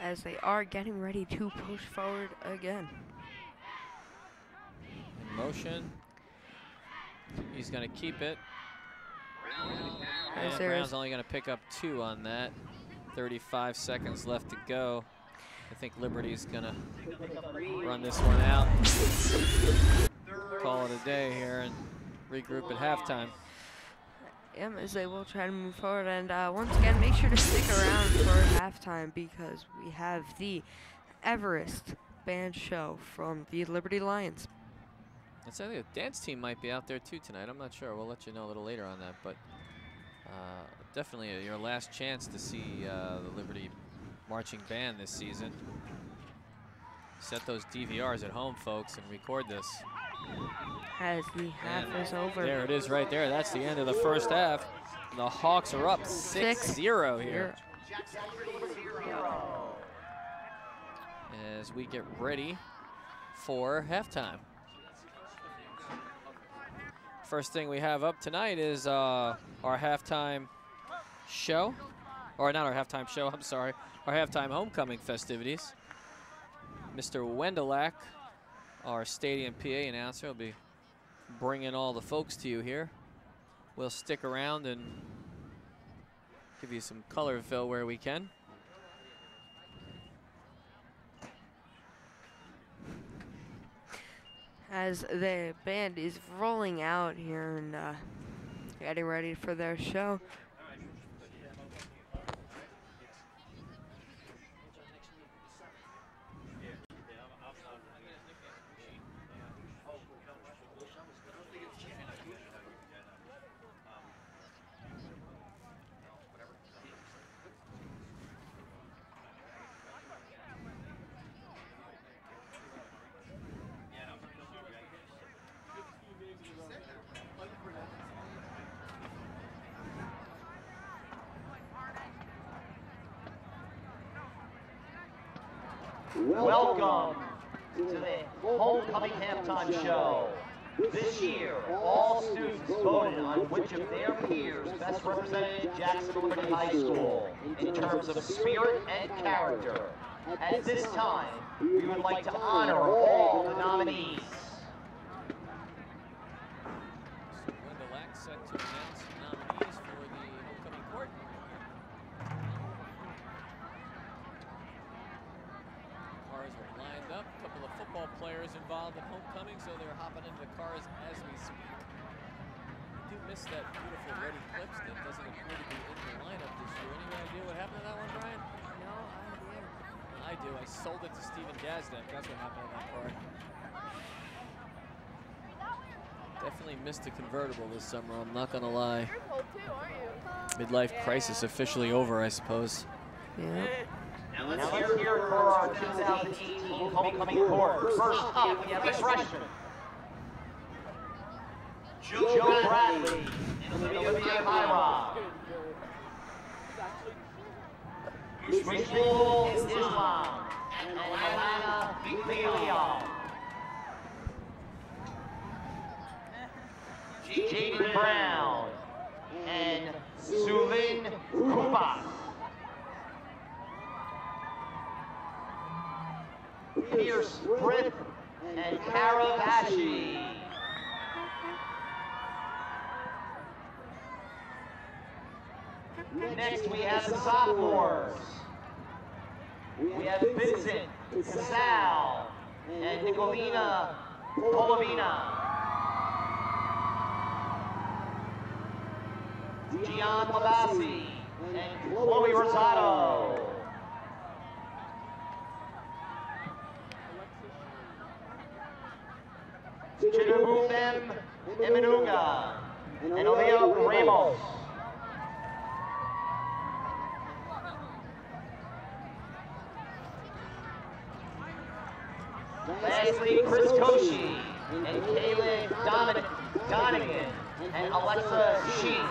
As they are getting ready to push forward again. In motion. He's going to keep it. And Brown's only going to pick up 2 on that. 35 seconds left to go. I think Liberty's going to run this one out. Call it a day here and regroup at halftime. As they will try to move forward, and once again, make sure to stick around for halftime because we have the Everest band show from the Liberty Lions. I think the dance team might be out there too tonight. I'm not sure. We'll let you know a little later on that, but definitely your last chance to see the Liberty marching band this season. Set those DVRs at home, folks, and record this. As the half is over. There it is right there. That's the end of the first half. The Hawks are up 6-0 here. As we get ready for halftime. First thing we have up tonight is our halftime show. Or not our halftime show, I'm sorry. Our halftime homecoming festivities. Mr. Wendelak, our stadium PA announcer, will be bringing all the folks to you here. We'll stick around and give you some color fill where we can. As the band is rolling out here and getting ready for their show. Welcome to the Homecoming Halftime Show. This year, all students voted on which of their peers best represented Jackson Liberty High School in terms of spirit and character. At this time, we would like to honor all the nominees. Wendell Lack set to announce nominees for the homecoming court. Cars are lined up. A couple of football players involved in homecoming, so they're hopping into the cars as we speak. I do miss that beautiful red Eclipse that doesn't appear to be in the lineup this year. Any idea what happened to that one, Brian? No idea. I do. I sold it to Steven Gazdak. That's what happened to that car. Definitely missed the convertible this summer, I'm not gonna lie. You're cold too, aren't you? Midlife crisis officially over, I suppose. Yeah. Now let's hear for our 2018 homecoming court. First up, we have a freshman, Joe Bradley and Olivia Myra. Rachel Islam and Alana Viglio. Jaden Brown and Sulin Kupa. Pierce Frith and Kara Bashi. Next we have the sophomores. We have Vincent Casal and Nicolina Polovina. Gian Lavasi and Chloe Rosado. Chinabumem Eminuga and Oleo Ramos. Lastly, Chris Koshi and Kaylin Donegan and Alexa Sheen.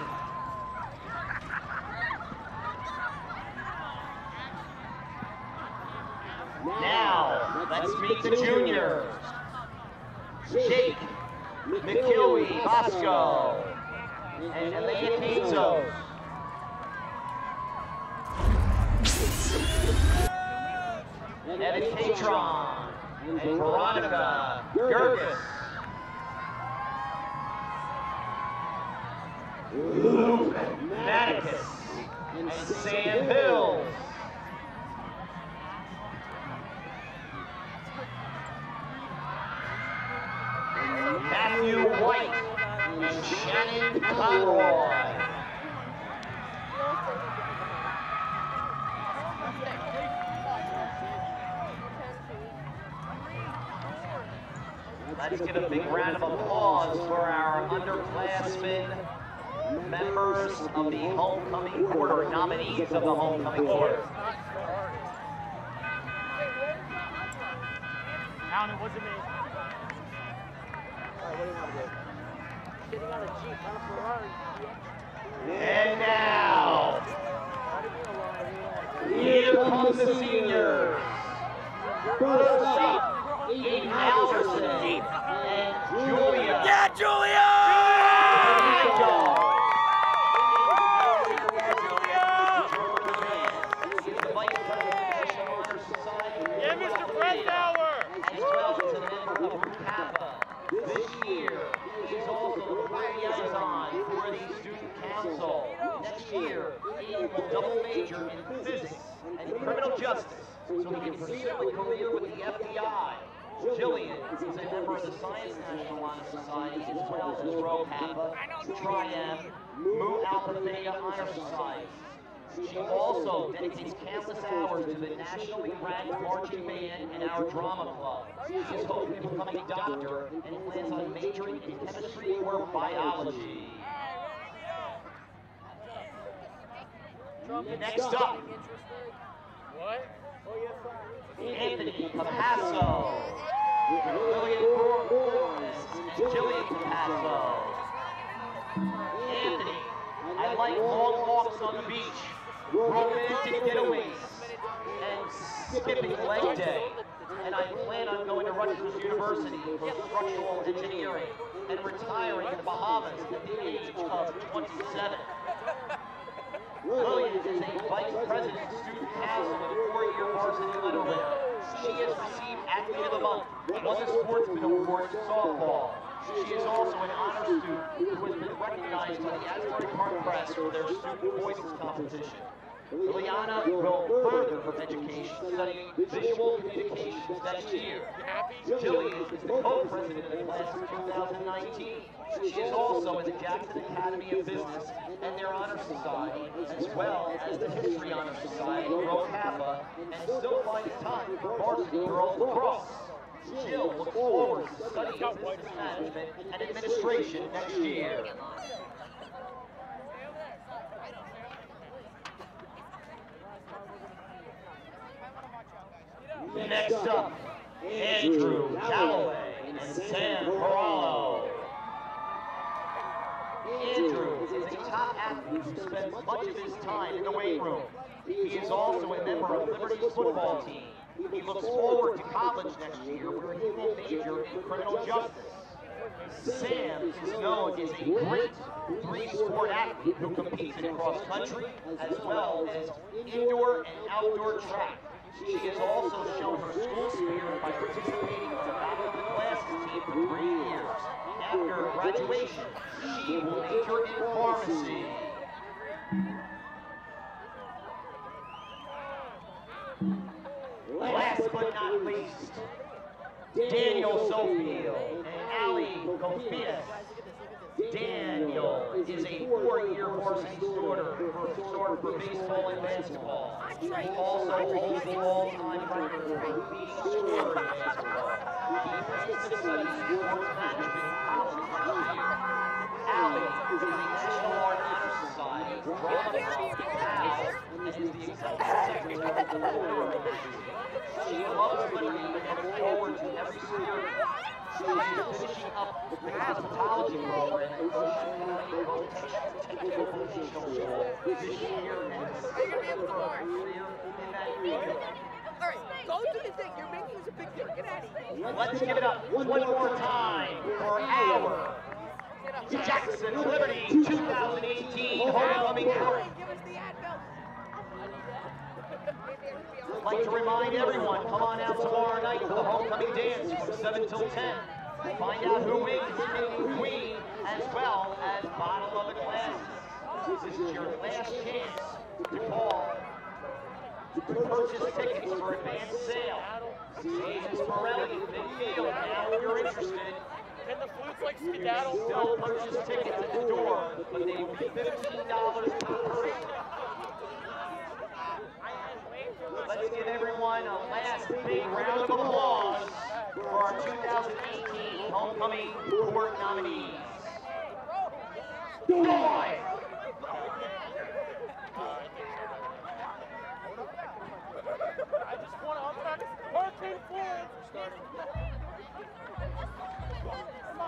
Now, let's meet the juniors. Jake McKilwee Bosco and Elena Pizos. Evan Catron and Veronica Gerges. Luke Maticus and Sam Hills. Matthew White and Shannon Conroy. Let's give a big round of applause for our underclassmen, members of the homecoming court, or nominees of the homecoming court. Alan, it wasn't me. And now, here comes the seniors. First up, Aiden Alverson and Julia. Yeah, Julia! Yeah, Mr. Brettauer! As well as a member of Kappa. This year, he's also the liaison for the student council. Next year, he will double major in physics and criminal justice so he can pursue a career with the FBI. Jillian is a member of the Science National Honor Society as well as Rho Kappa, Tri-M, Mu Alpha Theta Honor Society. She also dedicates countless hours to the nationally ranked marching band and our drama club. She is hoping to become a doctor and plans on majoring in chemistry or biology. Next up, Anthony Capasso, Lillian Corliss, and Jillian Capasso. Anthony, I like long walks on the beach, romantic getaways, and skipping leg day, and I plan on going to Rutgers University for structural engineering and retiring in the Bahamas at the age of 27. Williams is a vice president student council and 4-year varsity letter winner. She has received Athlete of the Month, won the Sportsman Award in softball. She is also an honor student who has been recognized by the Asbury Park Press for their Student Voices competition. Liliana will further her education studying visual communications next year. Jillian is the co-president of the class of 2019. She is also in the Jackson Academy of Business and their Honor Society, as well as the History Honor Society, Rho Kappa, and still finds time for varsity girls lacrosse. Jill looks forward to studying business management and administration next year. Next up, Andrew Calloway and Sam Corallo. Andrew is a top athlete who spends much of his time in the weight room. He is also a member of Liberty's football team. He looks forward to college next year where he will major in criminal justice. Sam is known as a great three-sport athlete who competes in cross-country as well as indoor and outdoor track. She has also shown her school spirit by participating in the Battle of the Classes team for 3 years. After graduation, she will major in pharmacy. Last but not least, Daniel Sofield and Ali Kofias. Daniel is a 4-year varsity starter for baseball and basketball. He also holds the all-time record for leading scorer in basketball. He plans to study sports management in college next year. Ali is a National Art Honor Society, drama class, and is the executive secretary of the Florida Magazine. She loves Liberty and looks forward to every spirit. She is finishing up the cosmetology program at Ocean County Technical Vocational School this year and is preparing for a career in that field. Alright, go do the thing. You're making this a big deal. Get out of here. Let's give it up one more time for our Jackson Liberty 2018 homecoming court. Give us the Advil. I'd like to remind everyone, come on out tomorrow night for the homecoming dance from 7 till 10. Find out who wins King and Queen as well as Bottle of the Classes. This is your last chance to call to purchase tickets for advanced sale. Jesus Morelli in midfield now if you're interested. Can the flutes like skedaddle? Still purchase tickets at the door, but they will be $15 per person. Let's give everyone a last big round of applause for our 2018 homecoming court nominees. Boy! I just want to unpack Hurricane Florence. Come on,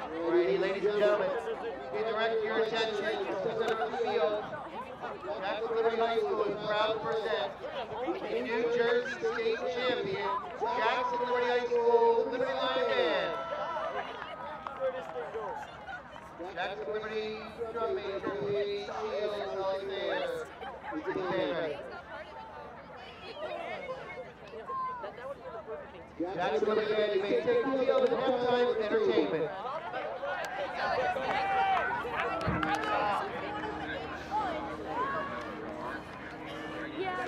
Alrighty, ladies and gentlemen, we direct your attention to the center of the field. Jackson Liberty High School is proud to present the New Jersey State Champion, Jackson Liberty High School Liberty Line Band. Jackson Liberty drum major, Lee Shields, Alexander. Stand ready. Jackson Liberty Band, you may take the field at halftime for entertainment. Yeah.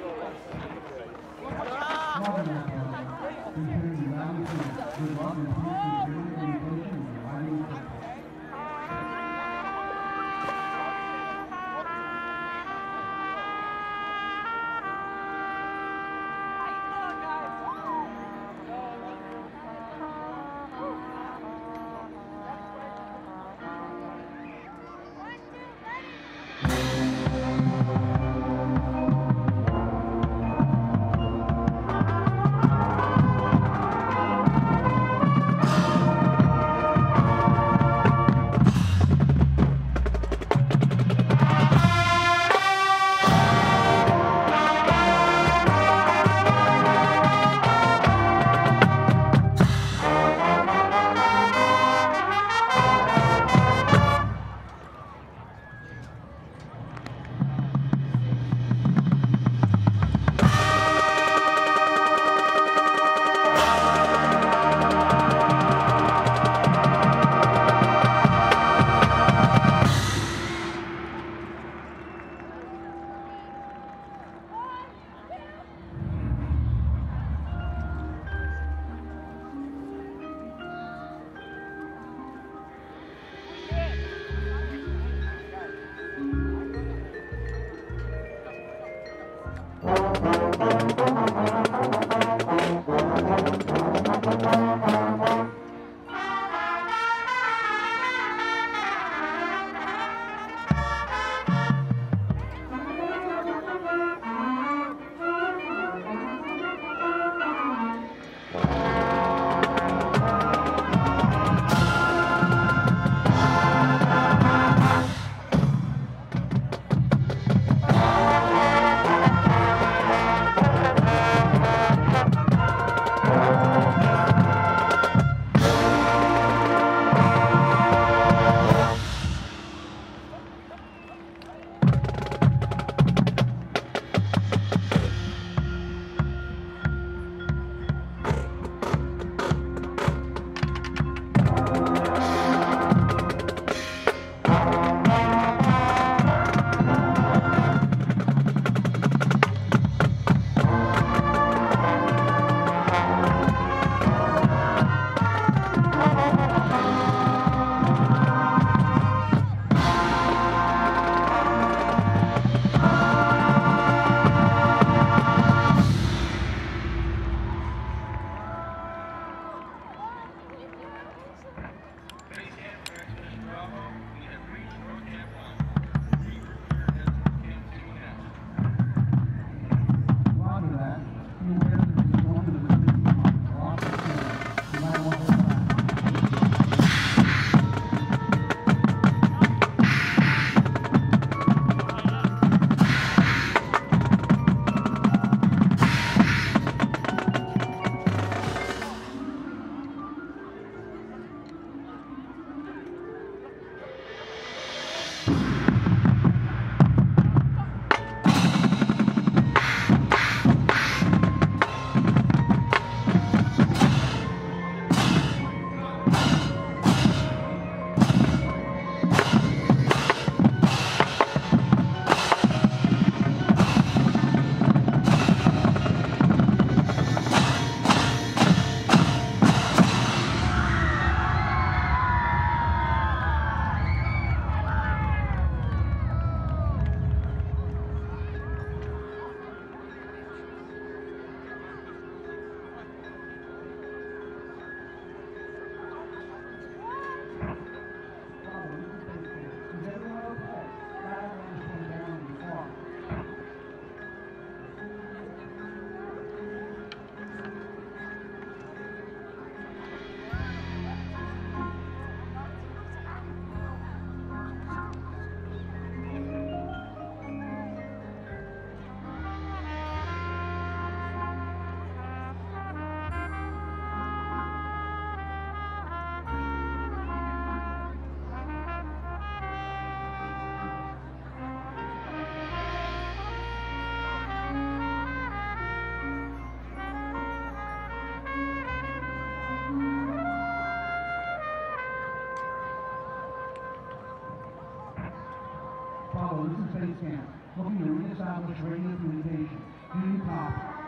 Hoping to reestablish radio communication. Do you copy?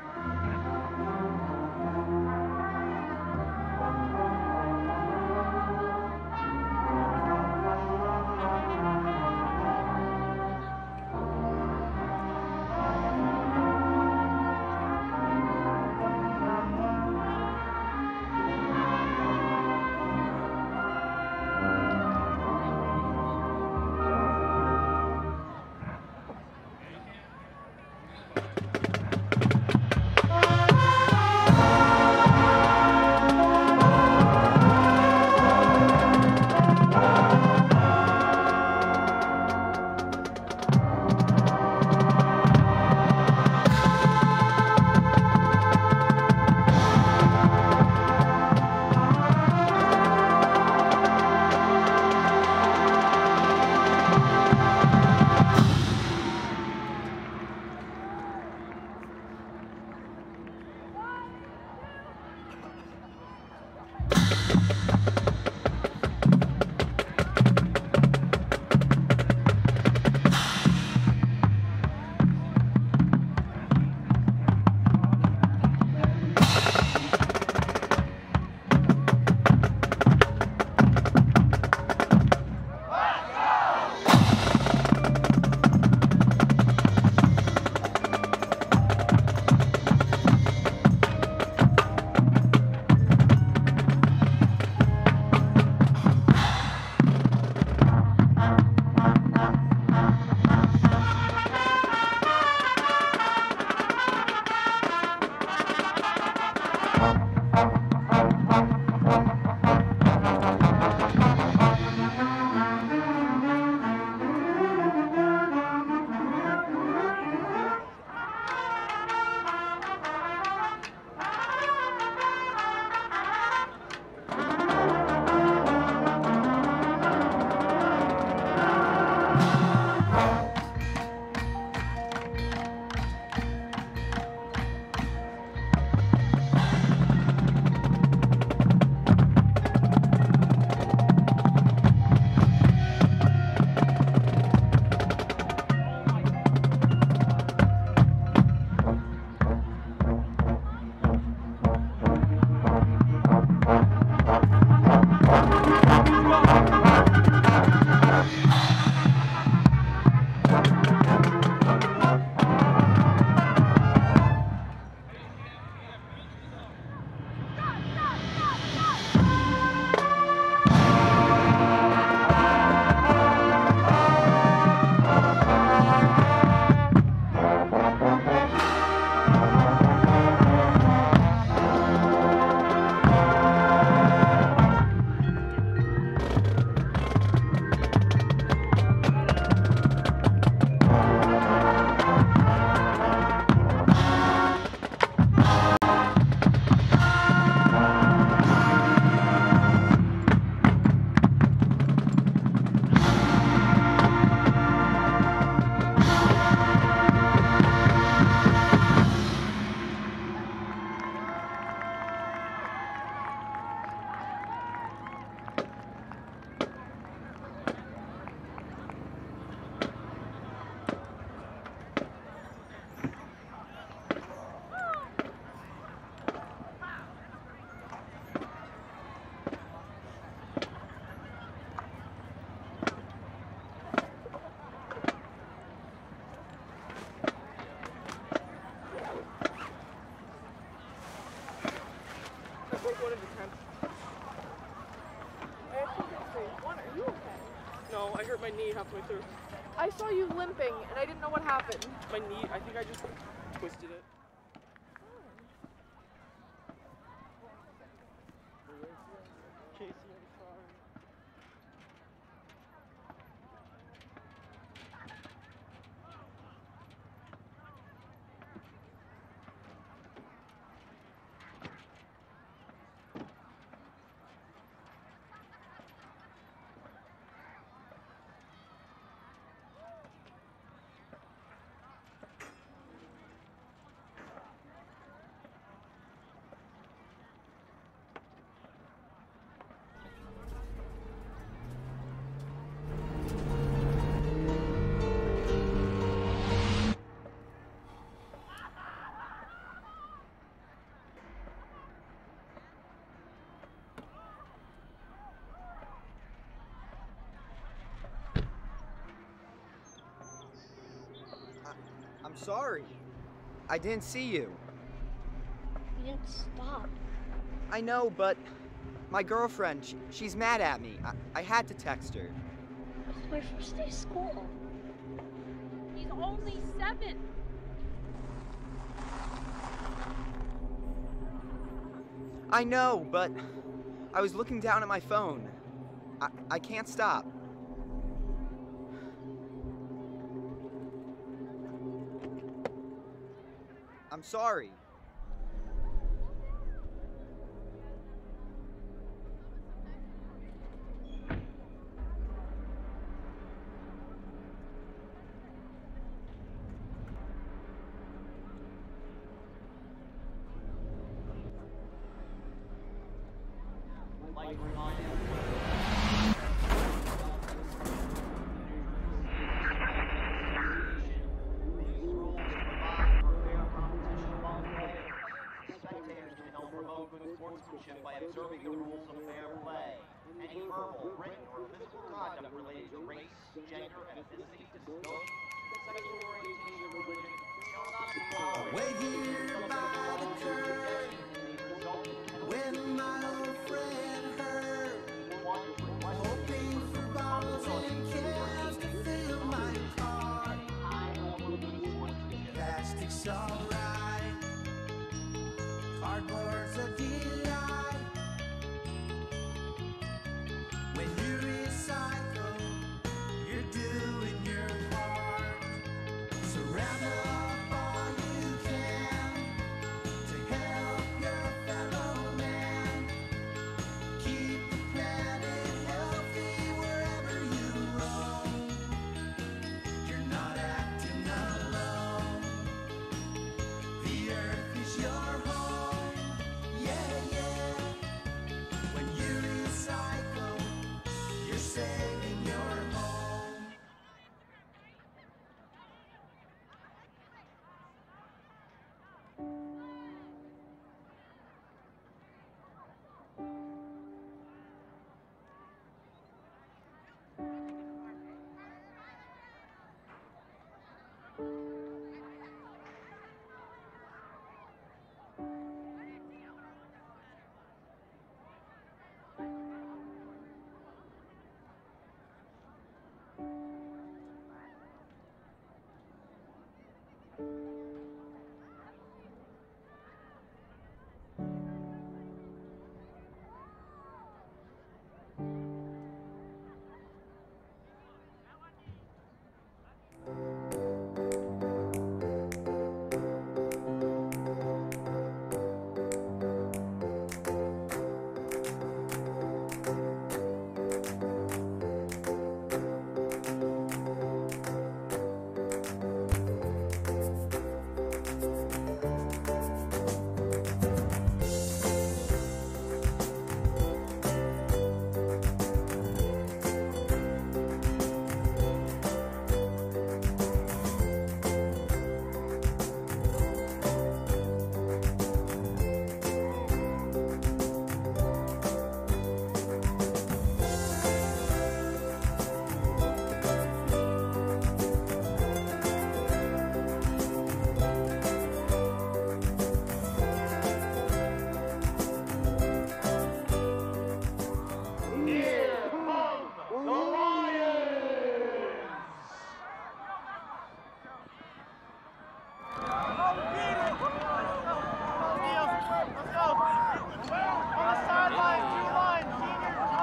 knee halfway through. I saw you limping, and I didn't know what happened. My knee, I think I just twisted it. Casey, I'm sorry. I'm sorry. I didn't see you. You didn't stop. I know, but my girlfriend, she's mad at me. I had to text her. It's my first day of school. He's only 7. I know, but I was looking down at my phone. I can't stop. I'm sorry. By observing the rules of fair play. Any verbal, written, or physical conduct related to race, gender, ethnicity, disability, sexual orientation, religion shall not be tolerated. Way here by the curb, when my old friend heard, hoping for bottles and cans to fill my car. Plastic's alright, cardboard's a delight. When you recycle, you're doing your part. Surround up all you can to help your fellow man. Keep the planet healthy wherever you roam. You're not acting alone. The earth is your home. Yeah.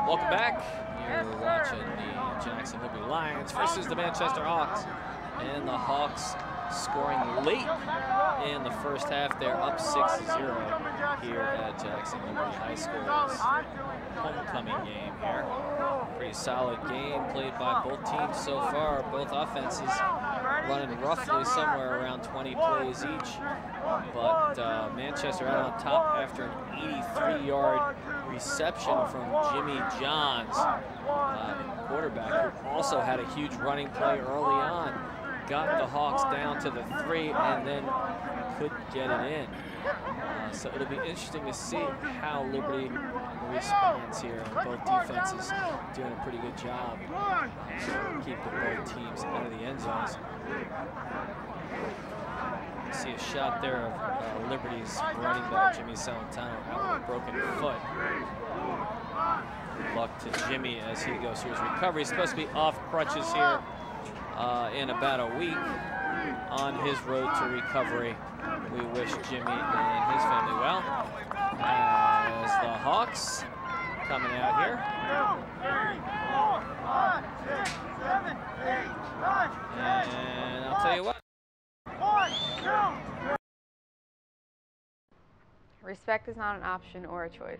Welcome back. You're watching the Jackson Liberty Lions versus the Manchester Hawks. And the Hawks scoring late in the first half. They're up 6-0 here at Jackson Liberty High School's homecoming game here. Pretty solid game played by both teams so far. Both offenses running roughly somewhere around 20 plays each. But Manchester out on top after an 83-yard reception from Jimmy Johns, quarterback, who also had a huge running play early on. Got the Hawks down to the 3 and then couldn't get it in. So it'll be interesting to see how Liberty responds here. Both defenses doing a pretty good job keeping both teams out of the end zones. See a shot there of Liberty's running back Jimmy Salentano out with a broken foot. Good luck to Jimmy as he goes through his recovery. He's supposed to be off crutches here in about a week on his road to recovery. We wish Jimmy and his family well as the Hawks coming out here. And I'll tell you what. Respect is not an option or a choice.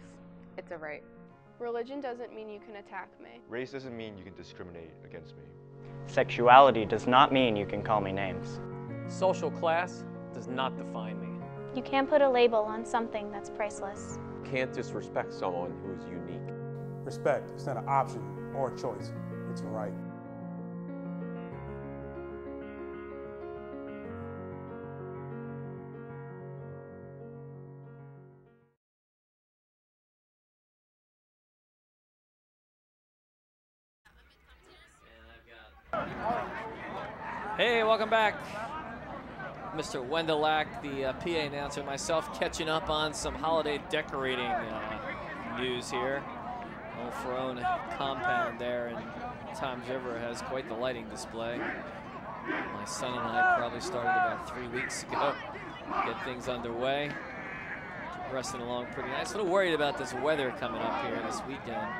It's a right. Religion doesn't mean you can attack me. Race doesn't mean you can discriminate against me. Sexuality does not mean you can call me names. Social class does not define me. You can't put a label on something that's priceless. You can't disrespect someone who is unique. Respect is not an option or a choice. It's a right. Hey, welcome back. Mr. Wendelak, the PA announcer, myself catching up on some holiday decorating news here. Old Ferone compound there in Toms River has quite the lighting display. My son and I probably started about 3 weeks ago to get things underway. Resting along pretty nice. A little worried about this weather coming up here this weekend.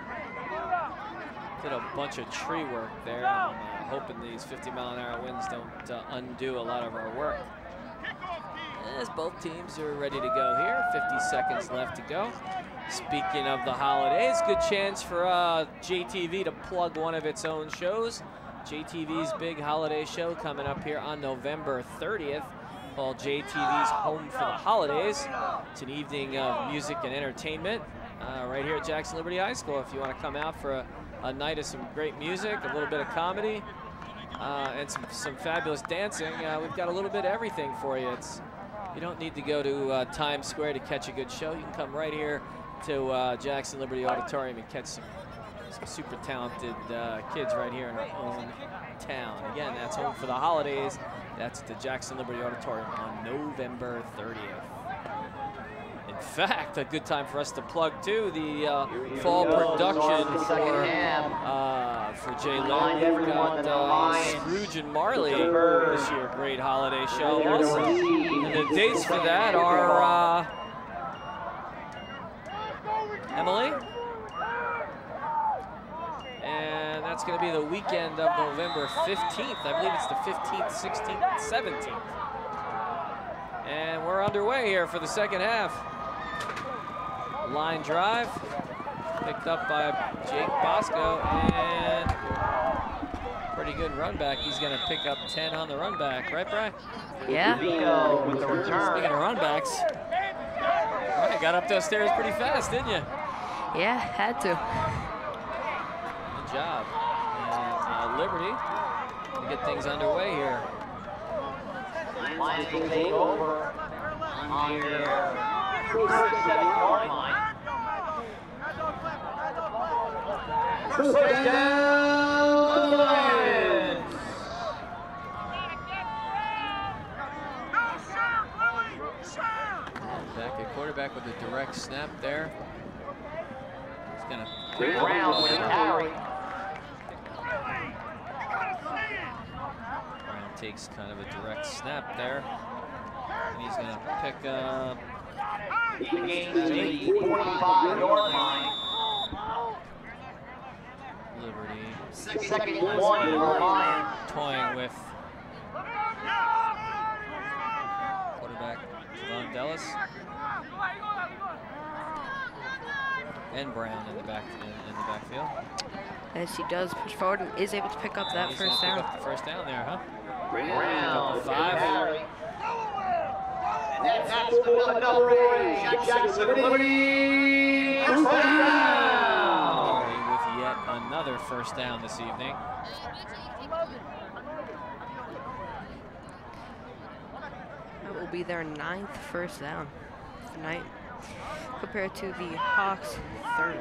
Did a bunch of tree work there. I'm hoping these 50-mile-an-hour winds don't undo a lot of our work. As both teams are ready to go here, 50 seconds left to go. Speaking of the holidays, good chance for JTV to plug one of its own shows. JTV's big holiday show coming up here on November 30th, called JTV's Home for the Holidays. It's an evening of music and entertainment right here at Jackson Liberty High School. If you want to come out for a night of some great music, a little bit of comedy, and some fabulous dancing, we've got a little bit of everything for you. You don't need to go to Times Square to catch a good show. You can come right here to Jackson Liberty Auditorium and catch some super talented kids right here in our own town. Again, that's Home for the Holidays. That's at the Jackson Liberty Auditorium on November 30th. In fact, a good time for us to plug too the fall production for Jay Lynn. We've got Scrooge and Marley this year, great holiday show also. And the dates for that are Emily. And that's going to be the weekend of November 15th. I believe it's the 15th, 16th, and 17th. And we're underway here for the second half. Line drive, picked up by Jake Bosco, and pretty good run back. He's going to pick up 10 on the run back, right, Bri? Yeah. Speaking of run backs, Bri got up those stairs pretty fast, didn't you? Yeah, had to. Good job. And Liberty to get things underway here. Lions will take over on their 37-yard line. First down, Lions. Back at quarterback with a direct snap there. He's going to Brown with a carry. Brown takes kind of a direct snap there. And he's going to pick up. He gains the 45-yard line. Liberty. Second and 1 for Lions. Toying with quarterback Javon Dellis and Brown in the backfield. As he does push forward and is able to pick up that first down. Pick up the first down there, huh? Brown, 5. And that's for the number 8, Jackson Liberty. First down. With yet another first down this evening. That will be their 9th first down tonight, compared to the Hawks' 3rd.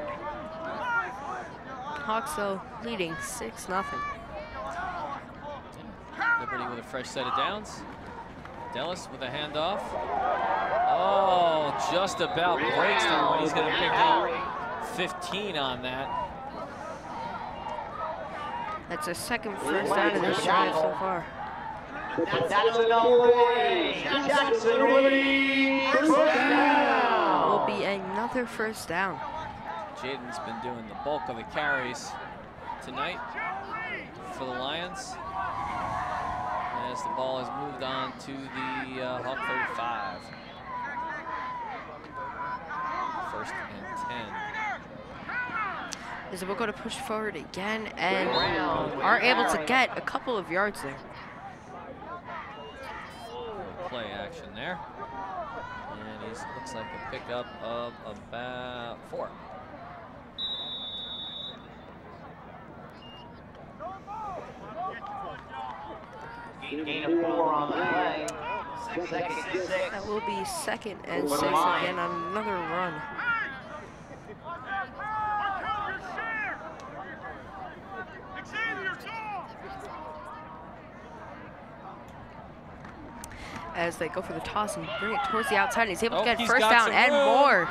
Hawks, though, leading 6-0. Liberty with a fresh set of downs. Dellis with a handoff. Oh, just about breaks him when he's going to pick up 15 on that. That's their 2nd first down in this drive so far. That's the number 8, Jackson Liberty. First down. Will be another first down. Jaden's been doing the bulk of the carries tonight for the Lions, as the ball has moved on to the Hawk 35. 1st and 10. As we'll go to push forward again and are able to get a couple of yards there. Play action there. And he looks like a pickup of about 4. Gain of 4 on the play. 2nd and 6. That will be 2nd and 6 again on another run. As they go for the toss and bring it towards the outside, and he's able to get first down and more.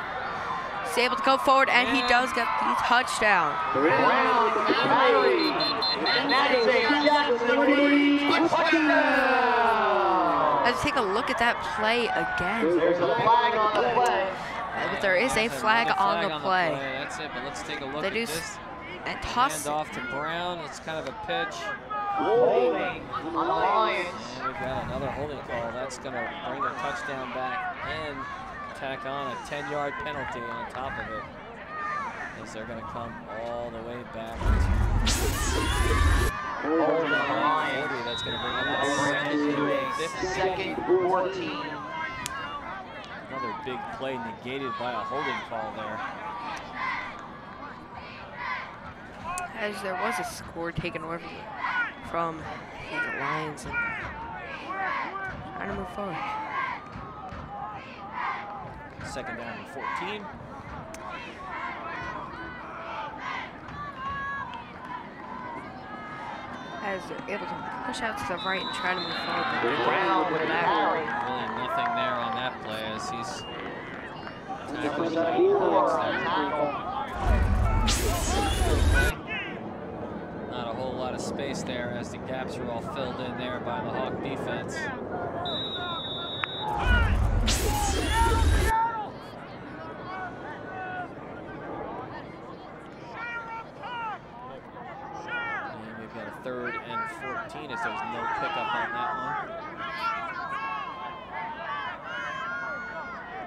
He's able to go forward, and he does get the touchdown. Brown carry, and that is a Jackson Liberty touchdown. Let's take a look at that play again. There's a flag on the play. But there is a flag on the play. That's it, but let's take a look They at do this. and toss Hand off to Brown. It's kind of a pitch. Holding on the Lions. And we've got another holding call. That's going to bring the touchdown back and tack on a 10-yard penalty on top of it, as they're going to come all the way back to Holding on the Lions. 40. That's going to bring up a 2nd and 14. Another big play negated by a holding call there. As there was a score taken away from the Lions and trying to move forward. 2nd down and 14. As they're able to push out to the right and try to move forward. Brown with a carry. Really nothing there on that play, as he's tackling by not a whole lot of space there, as the gaps are all filled in there by the Hawk defense. And we've got a 3rd and 14, as there's no pickup on that one.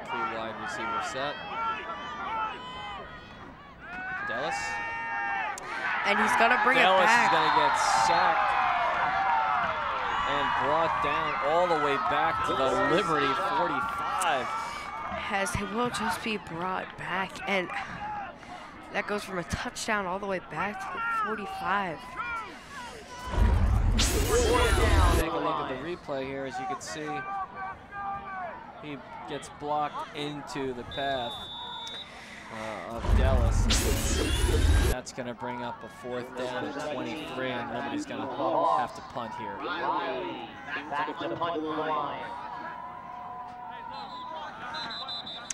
3 wide receiver set. Dellis. And he's going to bring it Dellis back. is going to get sacked and brought down all the way back to the Liberty 45. As he will just be brought back, and that goes from a touchdown all the way back to the 45. Take a look at the replay here. As you can see, he gets blocked into the path of Dellis. That's going to bring up a 4th down at 23, and Liberty's going to have to punt here. Back to the punt line.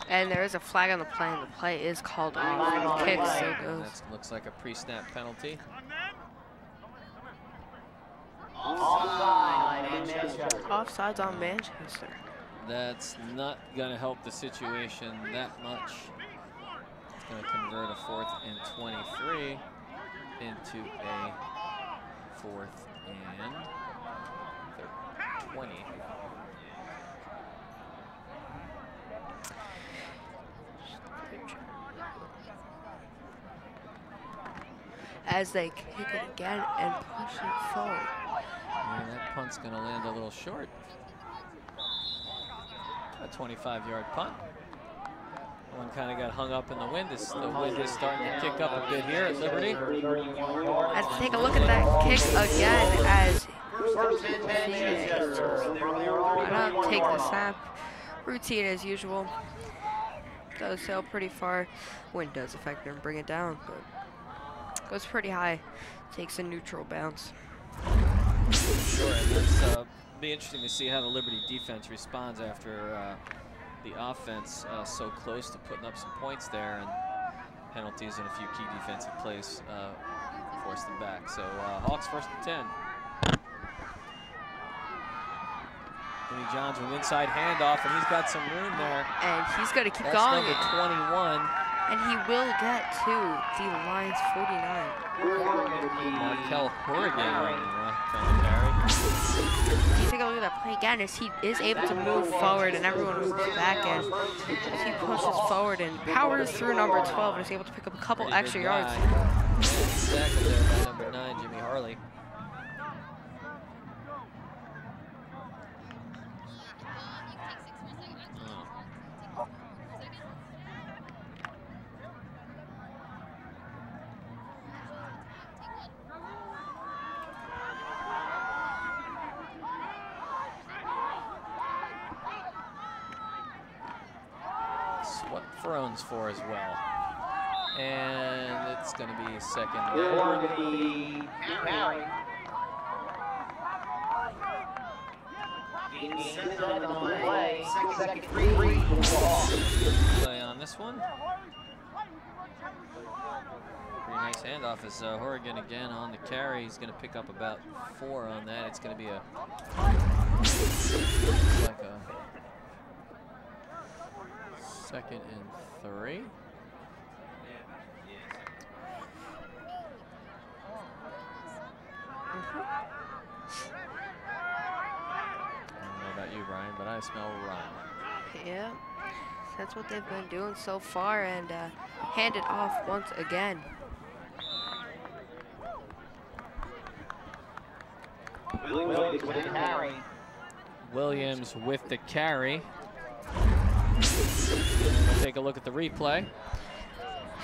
And there is a flag on the play, and the play is called off. The kick still goes. That looks like a pre-snap penalty. Offsides on Manchester. That's not going to help the situation that much. It's going to convert a 4th and 23. into a 4th and 20. As they kick it again and push it forward. And that punt's going to land a little short. A 25-yard punt. One kind of got hung up in the wind. The wind is starting to kick up a bit here at Liberty. Let's take a look at that kick again as I don't take the snap. Routine as usual. Does sail pretty far. Wind does affect it and bring it down, but goes pretty high. Takes a neutral bounce. Sure, and that's be interesting to see how the Liberty defense responds after the offense so close to putting up some points there, and penalties and a few key defensive plays force them back. So Hawks 1st and 10. Jimmy Johns with an inside handoff, and he's got some room there. And he's going to keep That's going. number 21. And he will get to the Lions 49. Markel Horrigan on the carry. You take a look at that play again as he is able to move forward and everyone moves back in. As he pushes forward and powers through number 12 and is able to pick up a couple extra yards. Tackled there by number 9, Jimmy Harley. Thrones for as well. And it's going to be 2nd down. Play on this one. Pretty nice handoff as Horrigan again on the carry. He's going to pick up about 4 on that. It's going to be a like a 2nd and 3. I don't know about you, Brian, but I smell run. Yeah, that's what they've been doing so far, and hand it off once again. Williams with the carry. Williams with the carry. We'll take a look at the replay.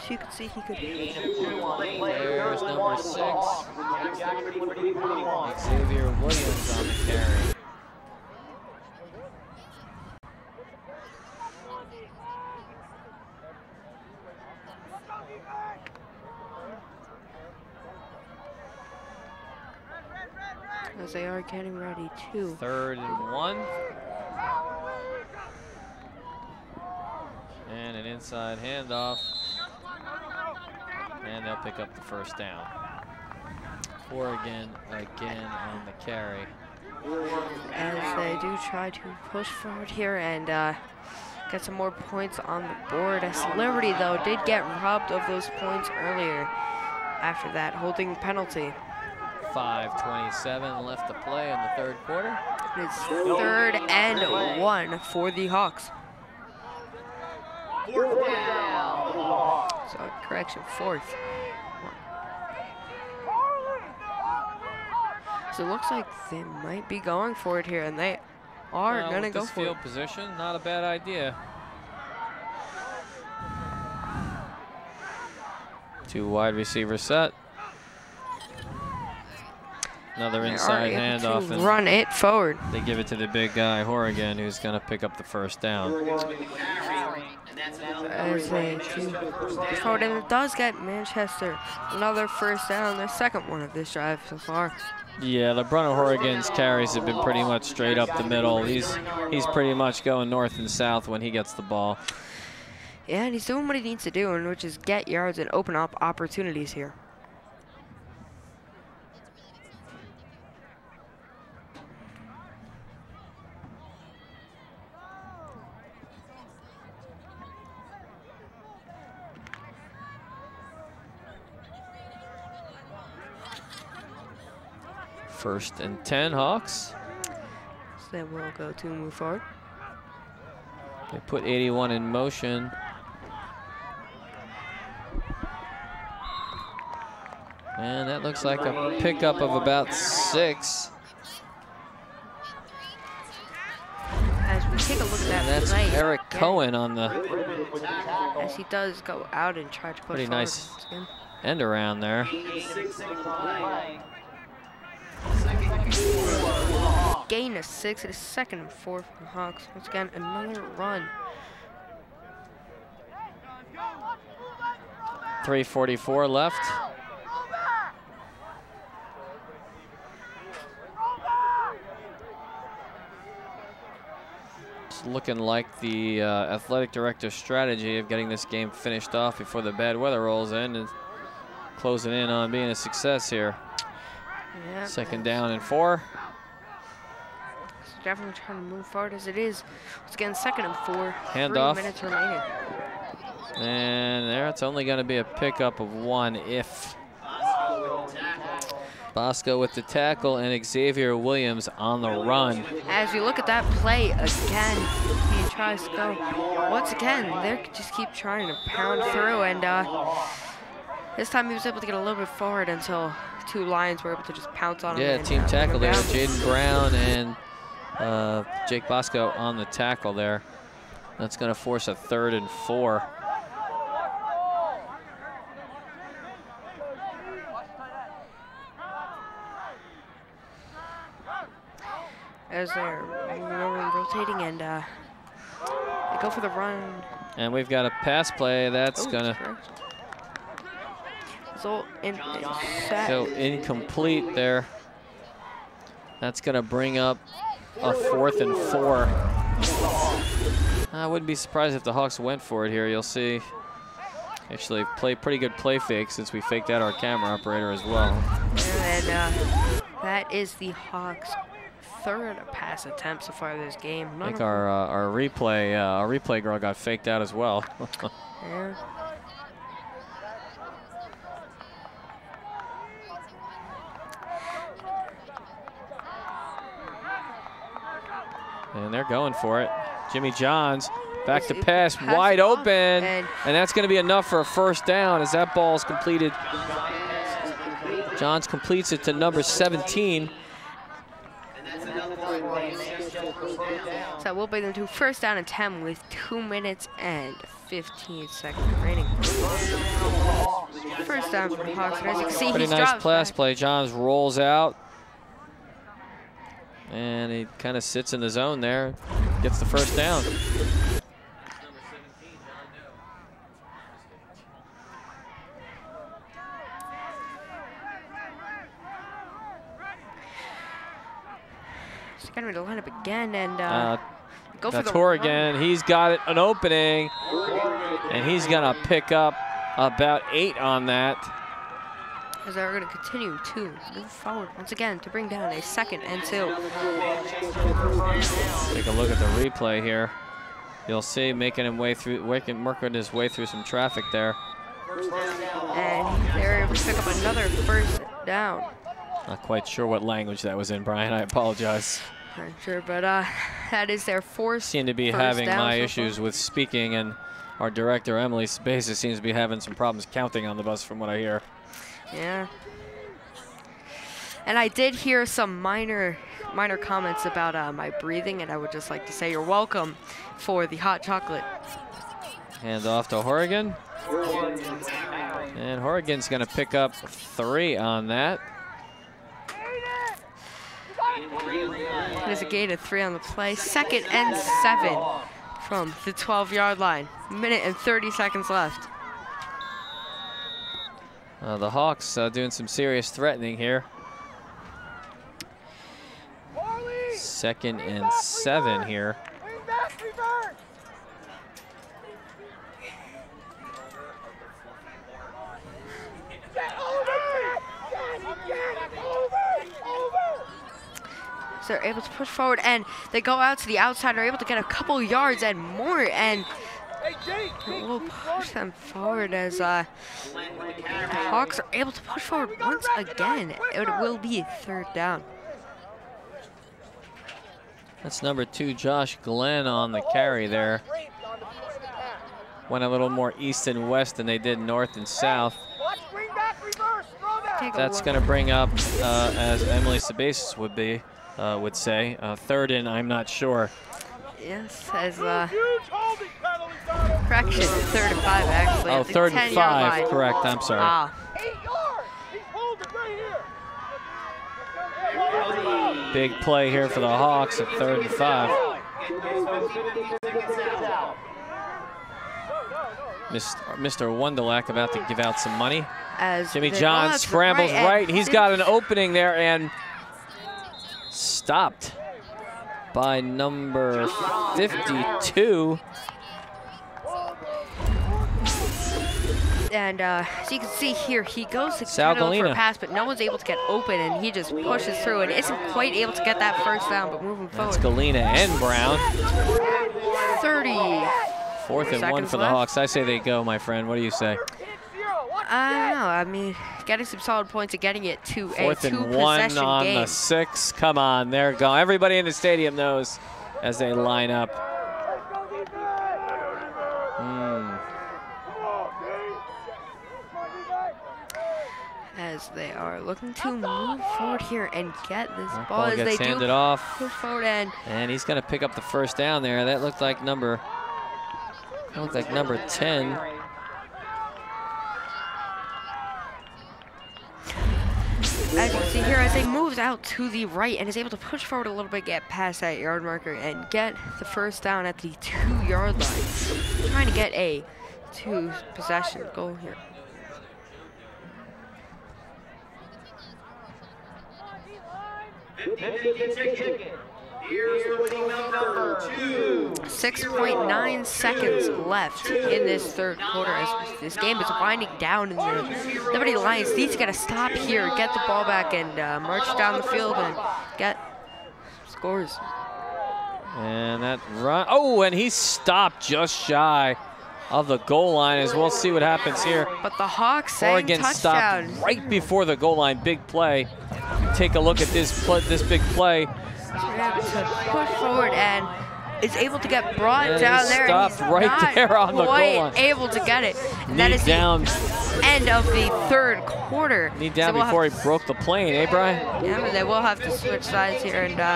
So you can see he could. There's number 6. Xavier Williams on the carry. As they are getting ready to. 3rd and 1. And an inside handoff. And they'll pick up the 1st down. Oregon again on the carry. As they do try to push forward here and get some more points on the board. As Liberty, though, did get robbed of those points earlier after that holding penalty. 5:27 left to play in the 3rd quarter. It's 3rd and 1 for the Hawks. 4th down. So correction, 4th. So it looks like they might be going for it here, and they are going to go this for it. field position, not a bad idea. 2 wide receiver set. Another inside handoff, and run it forward. They give it to the big guy Horrigan, who's going to pick up the 1st down. As they do forward, and it does get Manchester another 1st down, their 2nd one of this drive so far. Yeah, LeBron Horrigan's carries have been pretty much straight up the middle. He's pretty much going north and south when he gets the ball. Yeah, and he's doing what he needs to do, and which is get yards and open up opportunities here. First and 10, Hawks. So then we'll go to move forward. They put 81 in motion. And that looks like a pickup of about 6. As we take a look at that And that's play, Eric again, Cohen on the as he does go out and try to push pretty forward nice once again. end around there. Gain of 6. It is 2nd and 4 from Hawks. Once again, another run. 3:44 left. It's looking like the athletic director's strategy of getting this game finished off before the bad weather rolls in and closing in on being a success here. Yep. 2nd down and 4. So definitely trying to move forward as it is. Once again, 2nd and 4. Handoff. 3 minutes remaining. And there, it's only going to be a pickup of 1 if. Bosco with the tackle and Xavier Williams on the run. As you look at that play again, he tries to go. Once again, they just keep trying to pound through, and this time he was able to get a little bit forward until 2 Lions were able to just pounce on him. Yeah, and, team tackle there. down. Jaden Brown and Jake Bosco on the tackle there. That's going to force a 3rd and 4. As they're rotating and they go for the run. And we've got a pass play that's going to result in go incomplete there. That's going to bring up a 4th and 4. I wouldn't be surprised if the Hawks went for it here. You'll see. Actually, pretty good play fake since we faked out our camera operator as well. And that is the Hawks' 3rd pass attempt so far this game. I think our replay girl got faked out as well. Yeah. And they're going for it. Jimmy Johns back to pass, wide open, and that's going to be enough for a 1st down as that ball is completed. Johns completes it to number 17. So that will bring them to 1st down and 10 with 2 minutes and 15 seconds remaining. 1st down for the Hawks. And as you can see, Pretty he's nice dropped pass back. play. Johns rolls out. And he kind of sits in the zone there. Gets the 1st down. He's going to line up again and go for that's the Horrigan. He's got an opening. And he's going to pick up about 8 on that. As they're going to continue to move forward once again to bring down a 2nd and 2. Take a look at the replay here. You'll see working his way through some traffic there. And they're able to pick up another 1st down. Not quite sure what language that was in, Brian. I apologize. Not sure, but that is their 4th. Seem to be having my issues with speaking, and our director, Emily Sabasis, seems to be having some problems counting on the bus from what I hear. Yeah. And I did hear some minor comments about my breathing, and I would just like to say you're welcome for the hot chocolate. Hand off to Horrigan. And Horrigan's going to pick up 3 on that. There's a gain of 3 on the play. 2nd and 7 from the 12-yard line. 1 minute and 30 seconds left. The Hawks doing some serious threatening here. 2nd and 7 here. So they're able to push forward, and they go out to the outside, are able to get a couple yards and more, and it will push them forward as the Hawks are able to push forward once again. It will be 3rd down. That's number 2, Josh Glenn, on the carry there. Went a little more east and west than they did north and south. That's going to bring up, as Emily Sabasis would say, 3rd and I'm not sure. Yes, as correction, 3rd and 5 actually. Oh, 3rd and 5, correct. I'm sorry. Ah. Big play here for the Hawks at 3rd and 5. Mr. Wonderlack about to give out some money. As Jimmy John scrambles right. He's got an opening there and stopped by number 52. And as you can see here, he goes to Sal for a Galena. pass, but no one's able to get open, and he just pushes through and isn't quite able to get that first down, but moving forward. That's Galena and Brown. 30. 4th and 1 for the Hawks. I say they go, my friend. What do you say? I don't know. I mean, getting some solid points and getting it to a 4th and 1 on game. the 6. Come on, they're going. Everybody in the stadium knows as they line up. As they are looking to move forward here and get this ball as gets they handed do off. move forward, and he's going to pick up the first down there. That looked like number 10. As you can see here, as he moves out to the right and is able to push forward a little bit, get past that yard marker, and get the first down at the 2-yard line. Trying to get a 2-possession goal here. Here's the winning number 2. 6.9 seconds left in this 3rd quarter as this game is winding down, and the Liberty Lions need to get a stop here, get the ball back, and march down the field and get scores. And that run. Oh, and he stopped just shy of the goal line, as we'll see what happens here. But the Hawks saying Oregon touchdown. stopped right before the goal line. Big play. Take a look at this big play. To push forward and is able to get brought down there. Stopped and right there on the goal line. Able to get it. And that is down. The end of the 3rd quarter. Knee down before he broke the plane, eh, Brian? Yeah, but they will have to switch sides here and 2-0,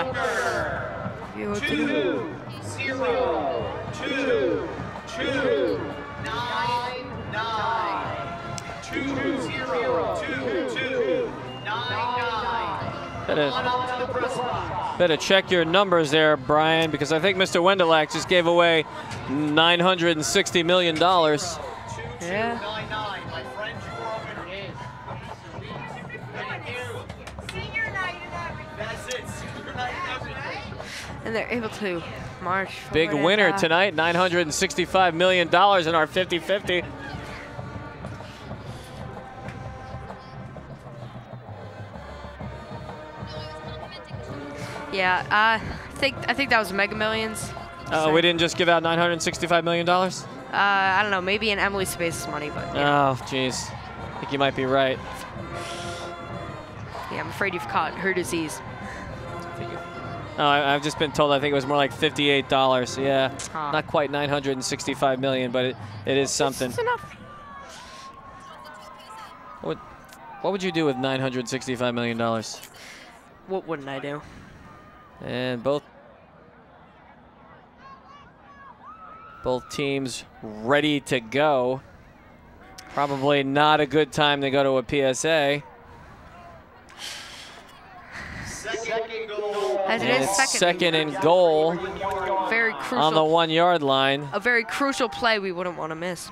2-2, 9-9. 2-0, 2-2, 9-9. Better check your numbers there, Brian, because I think Mr. Wendelak just gave away $960 million. Yeah. And they're able to march. Big winner tonight, $965 million in our 50-50. Yeah, I think that was Mega Millions. Oh, we didn't just give out $965 million? I don't know, maybe in Emily Space's money, but yeah. Oh, jeez. I think you might be right. Yeah, I'm afraid you've caught her disease. Oh, I've just been told I think it was more like $58. Yeah, not quite $965 million, but it is something. It's enough. What would you do with $965 million? What wouldn't I do? And both teams ready to go. Probably not a good time to go to a PSA. As it is second and goal. Very crucial. On the 1-yard line. A very crucial play we wouldn't want to miss.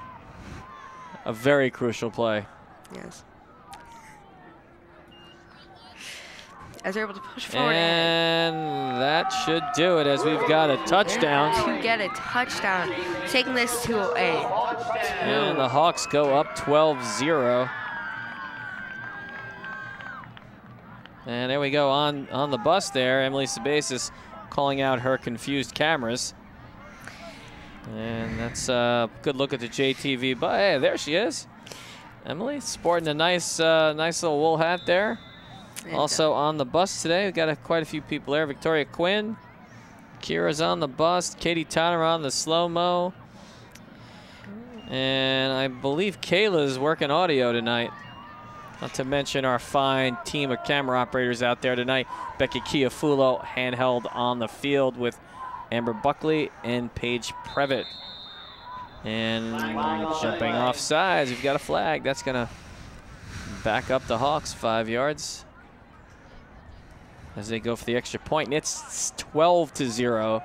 A very crucial play. Yes. As they're able to push forward. And that should do it, as we've got a touchdown. To get a touchdown, taking this to a 2. And the Hawks go up 12-0. And there we go on the bus there. Emily Sabasis calling out her confused cameras. And that's a good look at the JTV. But hey, there she is. Emily sporting a nice little wool hat there. And also on the bus today, we've got quite a few people there. Victoria Quinn, Kira's on the bus. Katie Tyner on the slow-mo. And I believe Kayla's working audio tonight. Not to mention our fine team of camera operators out there tonight. Becky Chiafulo handheld on the field with Amber Buckley and Paige Previtt. And jumping off sides, we've got a flag. That's gonna back up the Hawks 5 yards as they go for the extra point. And it's 12-0,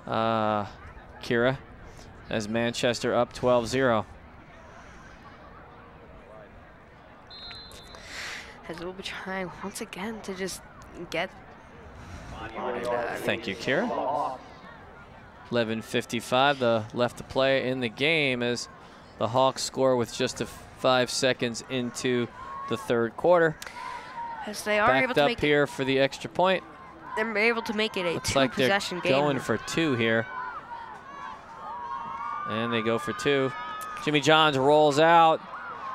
Kira, as Manchester up 12-0. As we'll be trying once again to just get. Thank you, Kira. 11:55 left to play in the game as the Hawks score with just 5 seconds into the third quarter. As they are able Backed to up make here for the extra point. They're able to make it a Looks like they're two-possession game. going for 2 here. And they go for 2. Jimmy Johns rolls out.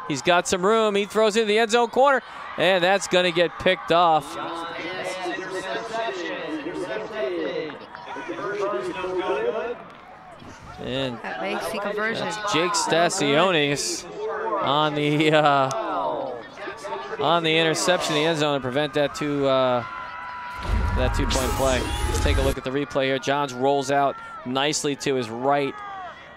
He's got some room. He throws into the end zone corner, and that's going to get picked off. And that makes the conversion. That's Jake Stasionis on the interception in the end zone to prevent that two-point play. Let's take a look at the replay here. Johns rolls out nicely to his right,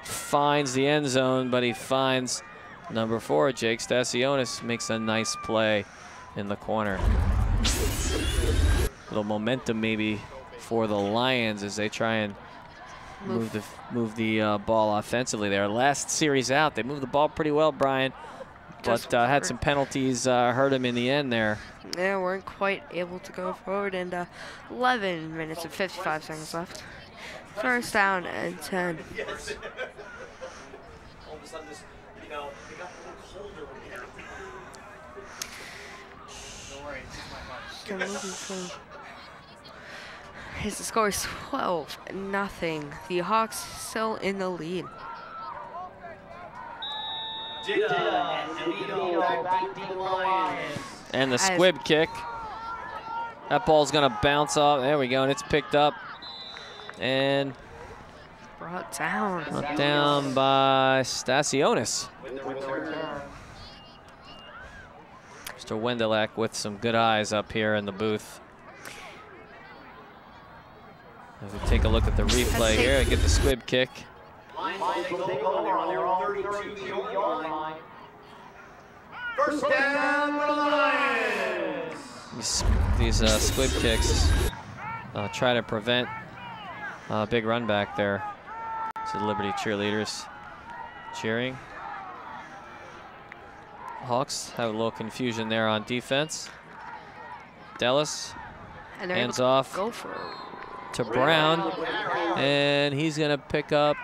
finds the end zone, but he finds number 4, Jake Stasionis, makes a nice play in the corner. Little momentum maybe for the Lions as they try and move the ball offensively there. Last series out, they moved the ball pretty well, Brian, but had some penalties hurt him in the end there. Yeah, weren't quite able to go forward, and 11 minutes and 55 seconds left. First down and 10. The score is 12-0. The Hawks still in the lead. And the squib kick. That ball's gonna bounce off. There we go, and it's picked up. And brought down by Stasionis. Mr. Wendelak with some good eyes up here in the booth. As we take a look at the replay here and get the squib kick. First down for the Lions. These squib kicks try to prevent a big run back there. So the Liberty cheerleaders cheering. Hawks have a little confusion there on defense. Dallas hands off to Brown, and he's going to pick up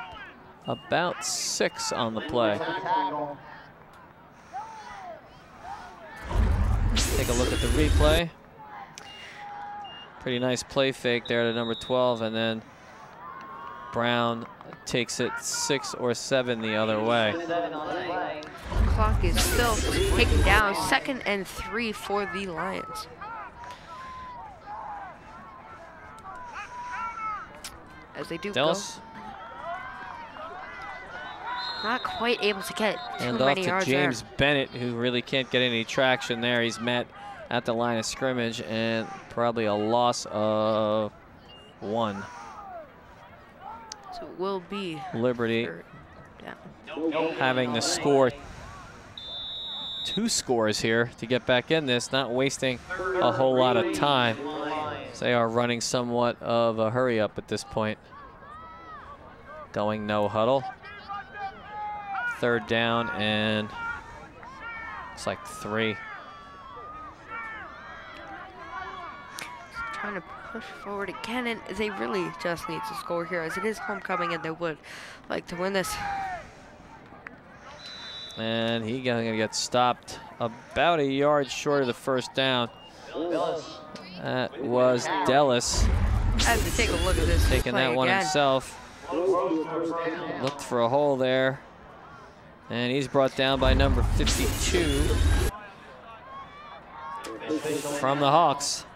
about 6 on the play. Take a look at the replay. Pretty nice play fake there to number 12, and then Brown takes it 6 or 7 the other way. Clock is still taken down. 2nd and 3 for the Lions. As they do Dallas. Not quite able to get too And many off to yards James there. Bennett, who really can't get any traction there. He's met at the line of scrimmage, and probably a loss of 1. So it will be Liberty having to score 2 scores here to get back in this, not wasting a whole lot of time. So they are running somewhat of a hurry up at this point. Going no huddle. 3rd down and it's like 3. Trying to push forward again, and they really just need to score here as it is homecoming and they would like to win this. And he's gonna get stopped about a yard short of the first down. That was Dallas. I have to take a look at this. Taking that one again. himself. Looked for a hole there. And he's brought down by number 52 from the Hawks.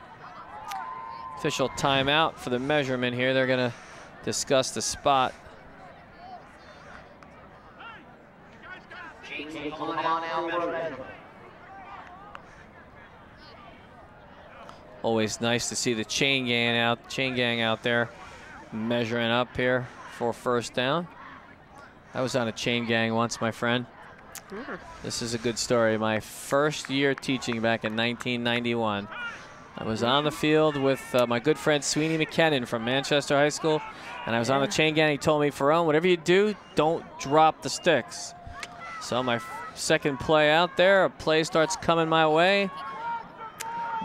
Official timeout for the measurement here. They're going to discuss the spot. Always nice to see the chain gang out there measuring up here for first down. I was on a chain gang once, my friend. This is a good story. My first year teaching back in 1991. I was on the field with my good friend Sweeney McKinnon from Manchester High School, and I was on the chain gang. He told me, Ferrone, whatever you do, don't drop the sticks. So my second play out there, a play starts coming my way.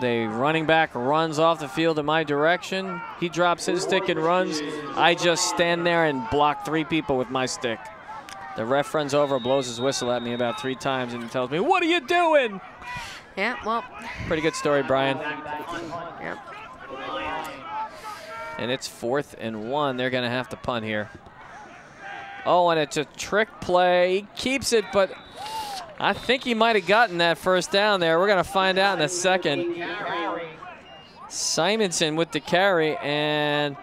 The running back runs off the field in my direction. He drops his stick and runs. I just stand there and block 3 people with my stick. The ref runs over, blows his whistle at me about 3 times, and tells me, "What are you doing?" Yeah, well. Pretty good story, Brian. Yep. And it's 4th and 1. They're going to have to punt here. Oh, and it's a trick play. He keeps it, but I think he might have gotten that first down there. We're going to find out in a second. Simonson with the carry, and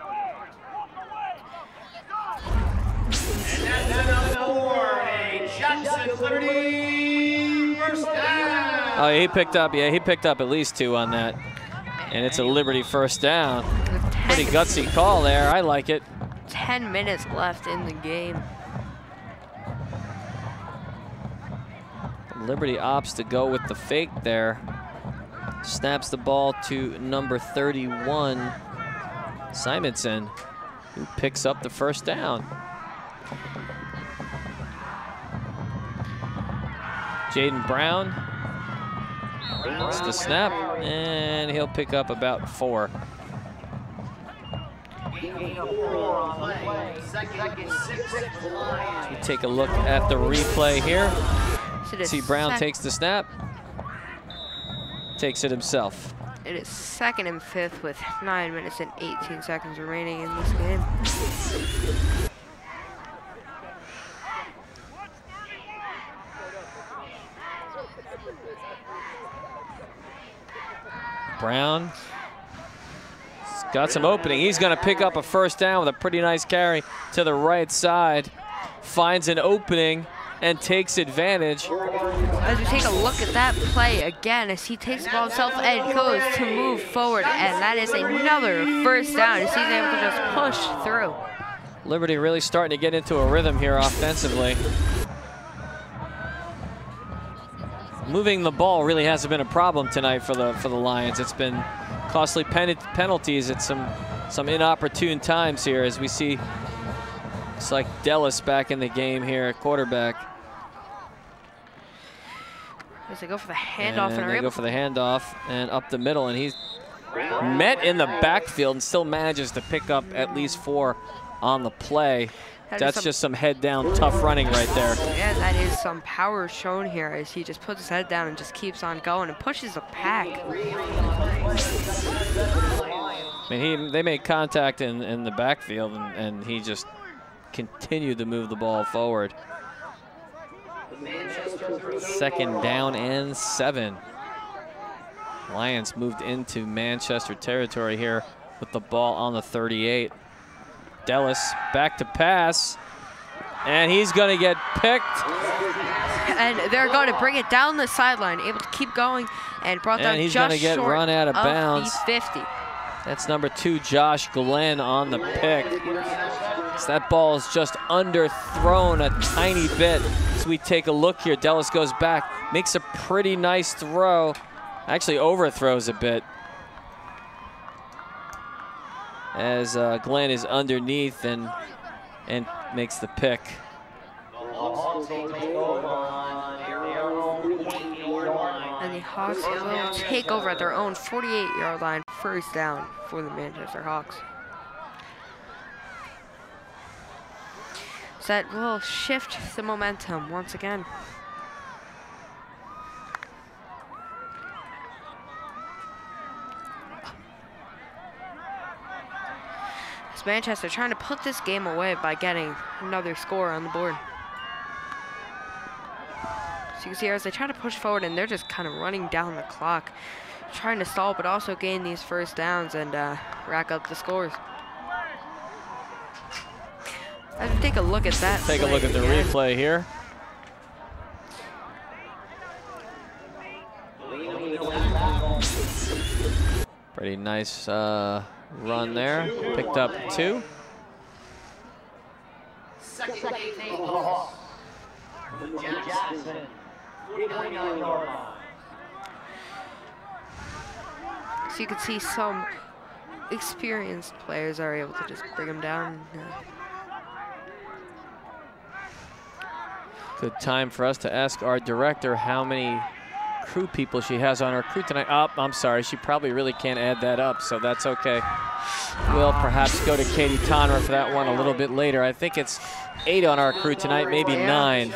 oh, he picked up, yeah, he picked up at least 2 on that. And it's a Liberty first down. Pretty gutsy call there. I like it. 10 minutes left in the game. Liberty opts to go with the fake there. Snaps the ball to number 31, Simonson, who picks up the first down. Jaden Brown. It's the snap, and he'll pick up about 4. We take a look at the replay here. See Brown takes the snap, takes it himself. It is 2nd and 5th with 9 minutes and 18 seconds remaining in this game. Brown got some opening. He's going to pick up a first down with a pretty nice carry to the right side. Finds an opening and takes advantage. As we take a look at that play again, as he takes the ball himself and goes to move forward, and that is another first down as he's able to just push through. Liberty really starting to get into a rhythm here offensively. Moving the ball really hasn't been a problem tonight for the Lions. It's been costly penalties at some inopportune times here, as we see. It's like Dellis back in the game here at quarterback. As they go for the handoff, and they go for the handoff and up the middle, and he's met in the backfield and still manages to pick up at least 4 on the play. That's just some head down, tough running right there. Yeah, that is some power shown here as he just puts his head down and just keeps on going and pushes the pack. I mean, they made contact in the backfield, and he just continued to move the ball forward. 2nd down and 7. Lions moved into Manchester territory here with the ball on the 38. Dellis back to pass, and he's going to get picked. And they're going to bring it down the sideline, able to keep going, and brought down he's just going to get short run out of bounds. The 50. That's number 2, Josh Glenn, on the pick. So that ball is just underthrown a tiny bit. So we take a look here. Dellis goes back, makes a pretty nice throw. Actually overthrows a bit, as Glenn is underneath and makes the pick. And the Hawks will take over at their own 48-yard line, first down for the Manchester Hawks. So that will shift the momentum once again. As Manchester trying to put this game away by getting another score on the board. So you can see here as they try to push forward, and they're just kind of running down the clock, trying to stall but also gain these first downs, and rack up the scores. Let's take a look at that. Take a look at the replay here. Pretty nice run there. Picked up 2. Second take for the Hawks. Jackson, 49-yard line. So you can see some experienced players are able to just bring them down. Good time for us to ask our director how many crew people she has on her crew tonight. Oh, I'm sorry, she probably really can't add that up, so that's okay. We'll perhaps go to Katie Tonra for that one a little bit later. I think it's 8 on our crew tonight, maybe 9.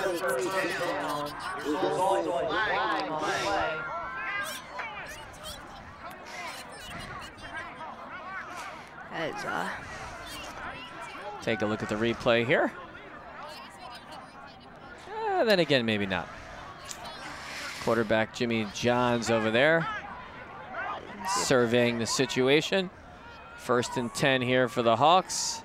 As, take a look at the replay here. Then again, maybe not. Quarterback Jimmy Johns over there, surveying the situation. 1st and 10 here for the Hawks.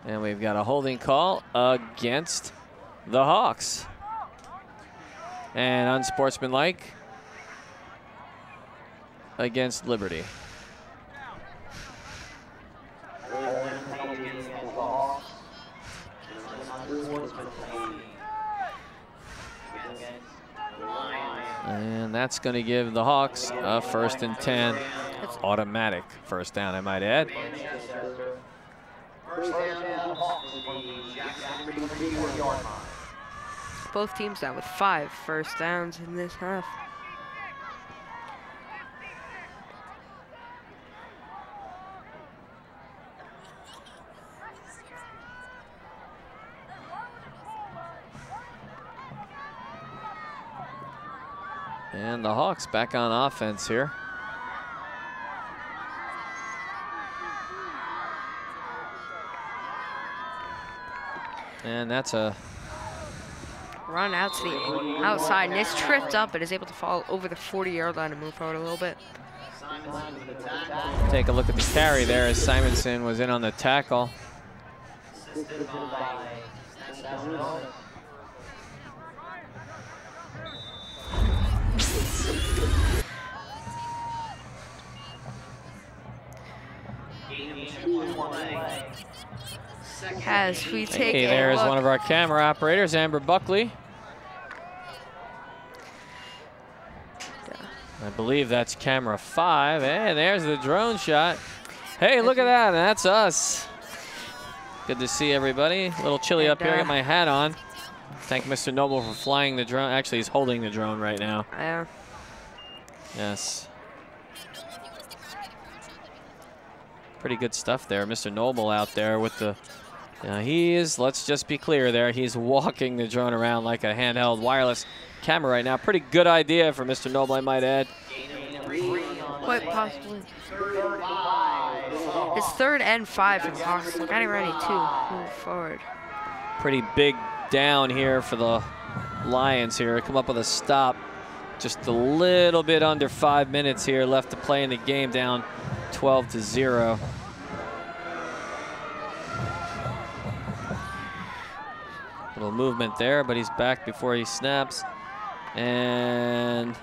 And we've got a holding call against the Hawks. And unsportsmanlike against Liberty. And that's going to give the Hawks a 1st and 10. It's automatic 1st down, I might add. Both teams now with 5 first downs in this half. And the Hawks back on offense here. And that's a run out to the outside, and it's tripped up, but is able to fall over the 40-yard line and move forward a little bit. Take a look at the carry there as Simonson was in on the tackle. As we take hey, there's one of our camera operators, Amber Buckley. I believe that's camera 5. And there's the drone shot. Hey, look at that. That's us. Good to see everybody. A little chilly up here. I got my hat on. Thank Mr. Noble for flying the drone. Actually, he's holding the drone right now. Yeah. Yes. Pretty good stuff there. Mr. Noble out there with the... he is, let's just be clear there, he's walking the drone around like a handheld wireless camera right now. Pretty good idea for Mr. Noble, I might add. Quite possibly. It's 3rd and 5 from Hawks. Getting ready to move forward. Pretty big down here for the Lions here. Come up with a stop. Just a little bit under 5 minutes here left to play in the game, down 12-0. Little movement there, but he's back before he snaps. And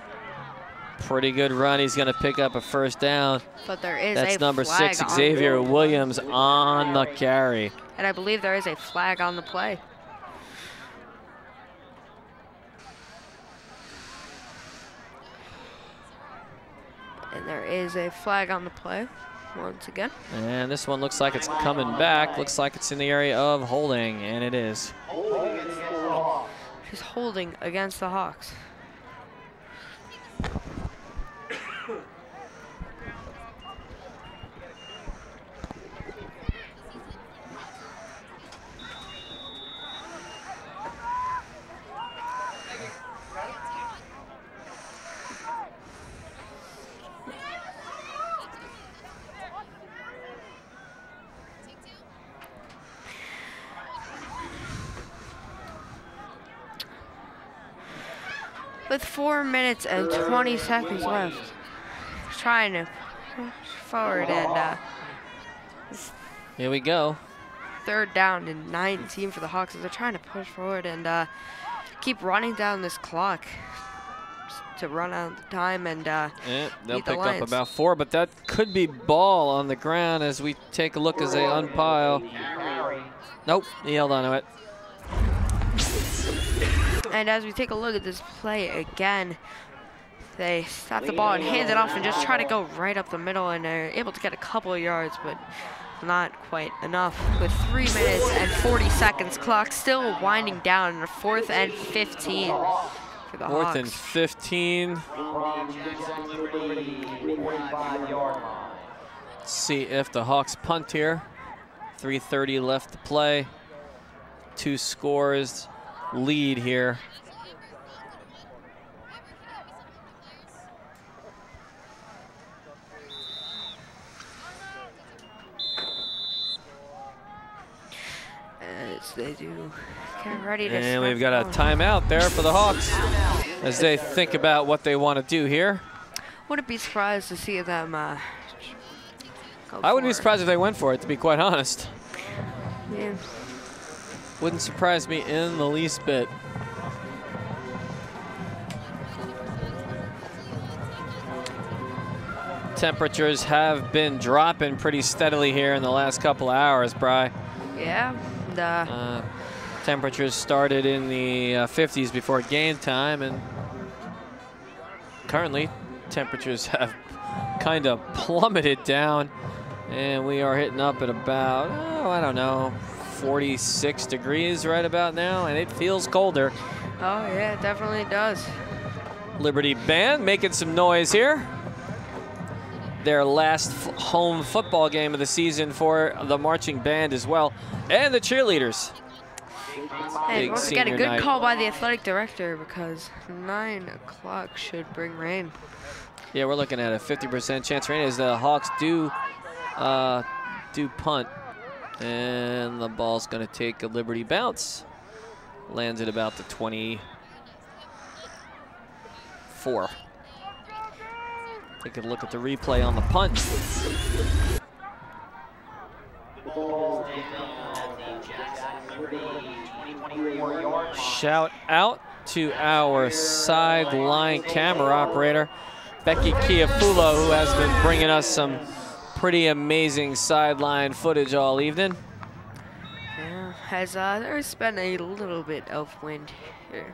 pretty good run. He's going to pick up a 1st down. But there is That's a number flag 6, Xavier Williams on the carry. And I believe there is a flag on the play. And there is a flag on the play once again. And this one looks like it's coming back. Looks like it's in the area of holding, and it is. He's holding against the Hawks. With 4 minutes and 20 seconds left. Trying to push forward, and here we go. 3rd down and 19 for the Hawks as they're trying to push forward and keep running down this clock to run out the time and they'll pick up about 4, but that could be ball on the ground as we take a look as they unpile. Nope, he held on to it. And as we take a look at this play again, they stop the ball and hand it off and just try to go right up the middle, and they're able to get a couple of yards, but not quite enough. With 3 minutes and 40 seconds, clock still winding down in a 4th and 15 for the Hawks. 4th and 15. Let's see if the Hawks punt here. 3:30 left to play. 2 scores lead here. As they do get ready to and we've got a timeout there for the Hawks as they think about what they want to do here. Wouldn't be surprised to see them I wouldn't be surprised if they went for it, to be quite honest. Yeah. Wouldn't surprise me in the least bit. Temperatures have been dropping pretty steadily here in the last couple of hours, Bri. Yeah. Temperatures started in the 50s before game time, and currently temperatures have kind of plummeted down, and we are hitting up at about, I don't know, 46 degrees right about now, and it feels colder. Oh yeah, it definitely does. Liberty Band making some noise here. Their last home football game of the season for the marching band as well, and the cheerleaders. And once again, a good call by the athletic director, because 9 o'clock should bring rain. Yeah, we're looking at a 50% chance rain as the Hawks do punt, and the ball's going to take a Liberty bounce. Lands at about the 24. Take a look at the replay on the punt. Shout out to our sideline camera operator, Becky Kiafula, who has been bringing us some pretty amazing sideline footage all evening. Yeah, as there's been a little bit of wind here,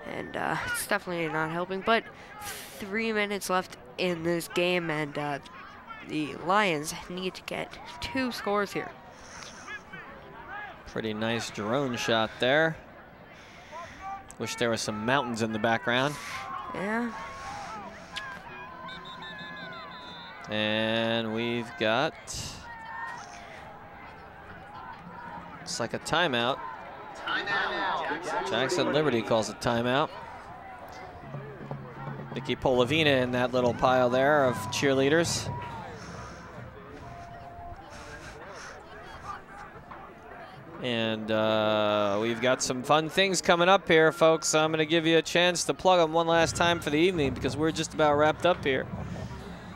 and it's definitely not helping, but 3 minutes left in this game, and the Lions need to get 2 scores here. Pretty nice drone shot there. Wish there were some mountains in the background. Yeah. And we've got, it's like a timeout. Jackson Liberty calls a timeout. Nikki Polavina in that little pile there of cheerleaders. And we've got some fun things coming up here, folks. I'm going to give you a chance to plug them one last time for the evening because we're just about wrapped up here.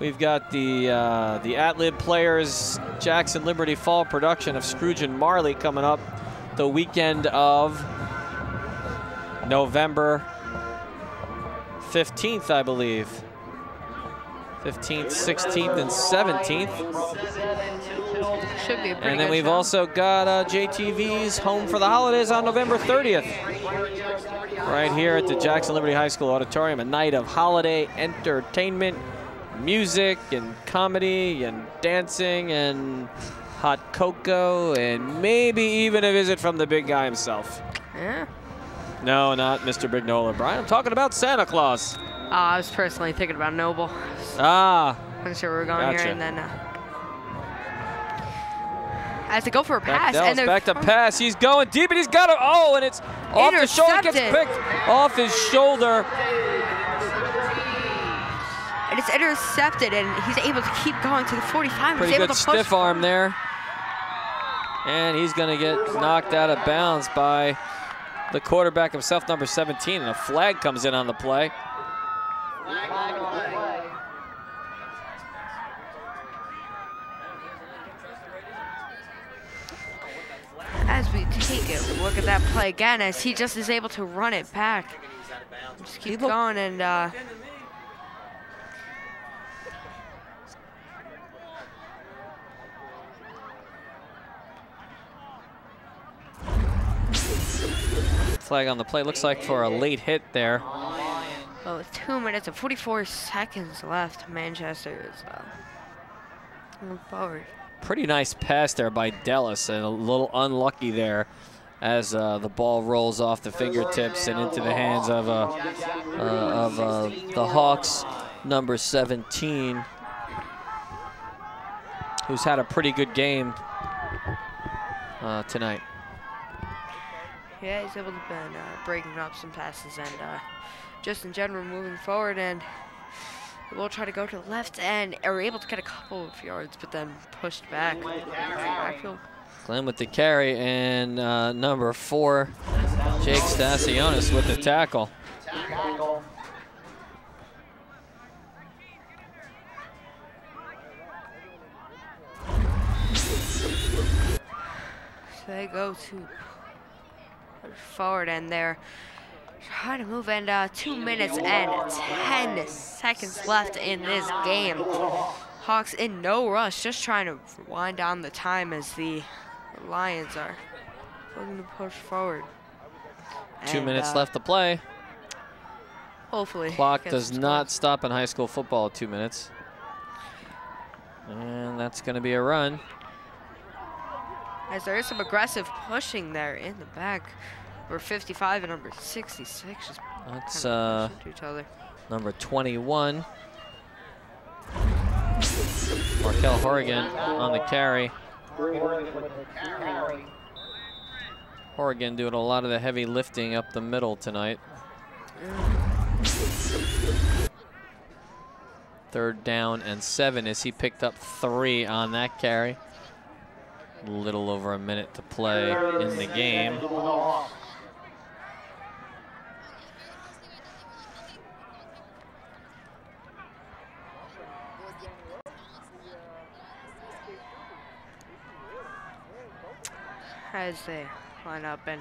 We've got the Ad-Lib Players Jackson Liberty Fall production of Scrooge and Marley coming up the weekend of November 15th, I believe. 15th, 16th, and 17th. Should be a pretty And then good we've show. also got JTV's Home for the Holidays on November 30th. Right here at the Jackson Liberty High School Auditorium, a night of holiday entertainment, music and comedy and dancing and hot cocoa and maybe even a visit from the big guy himself. Yeah. No, not Mr. Brignola, Brian. I'm talking about Santa Claus. I was personally thinking about Noble. Ah. Wasn't sure we were going Gotcha. here, and then as they go for a pass, Dallas back to pass. He's going deep, and he's got it. Oh, and it's off the shoulder. Gets picked off his shoulder. And it's intercepted, and he's able to keep going to the 45. Pretty He's able good to push stiff arm there. And he's going to get knocked out of bounds by the quarterback himself, number 17, and a flag comes in on the play. As we take it, look at that play again as he just is able to run it back. Just keep going and flag on the play, looks like for a late hit there. well, with 2 minutes and 44 seconds left, Manchester is moving forward. Pretty nice pass there by Dallas, and a little unlucky there as the ball rolls off the fingertips and into the hands of the Hawks, number 17, who's had a pretty good game tonight. Yeah, he's able to been breaking up some passes and just in general moving forward, and we'll try to go to the left and are able to get a couple of yards, but then pushed back. Glenn with the carry, and number 4, Jake Stasionis with the tackle. So they go to forward, and they're trying to move, and 2 minutes and 10 seconds left in this game. Hawks in no rush, just trying to wind down the time as the Lions are looking to push forward. 2 minutes left to play. Hopefully. Clock does not stop in high school football at 2 minutes. And that's going to be a run. As there is some aggressive pushing there in the back. Number 55 and number 66 just that's kind of pushing to each other. Number 21. Markel Horrigan on the carry. Horrigan doing a lot of the heavy lifting up the middle tonight. 3rd down and 7 as he picked up 3 on that carry. A little over a minute to play in the game. As they line up and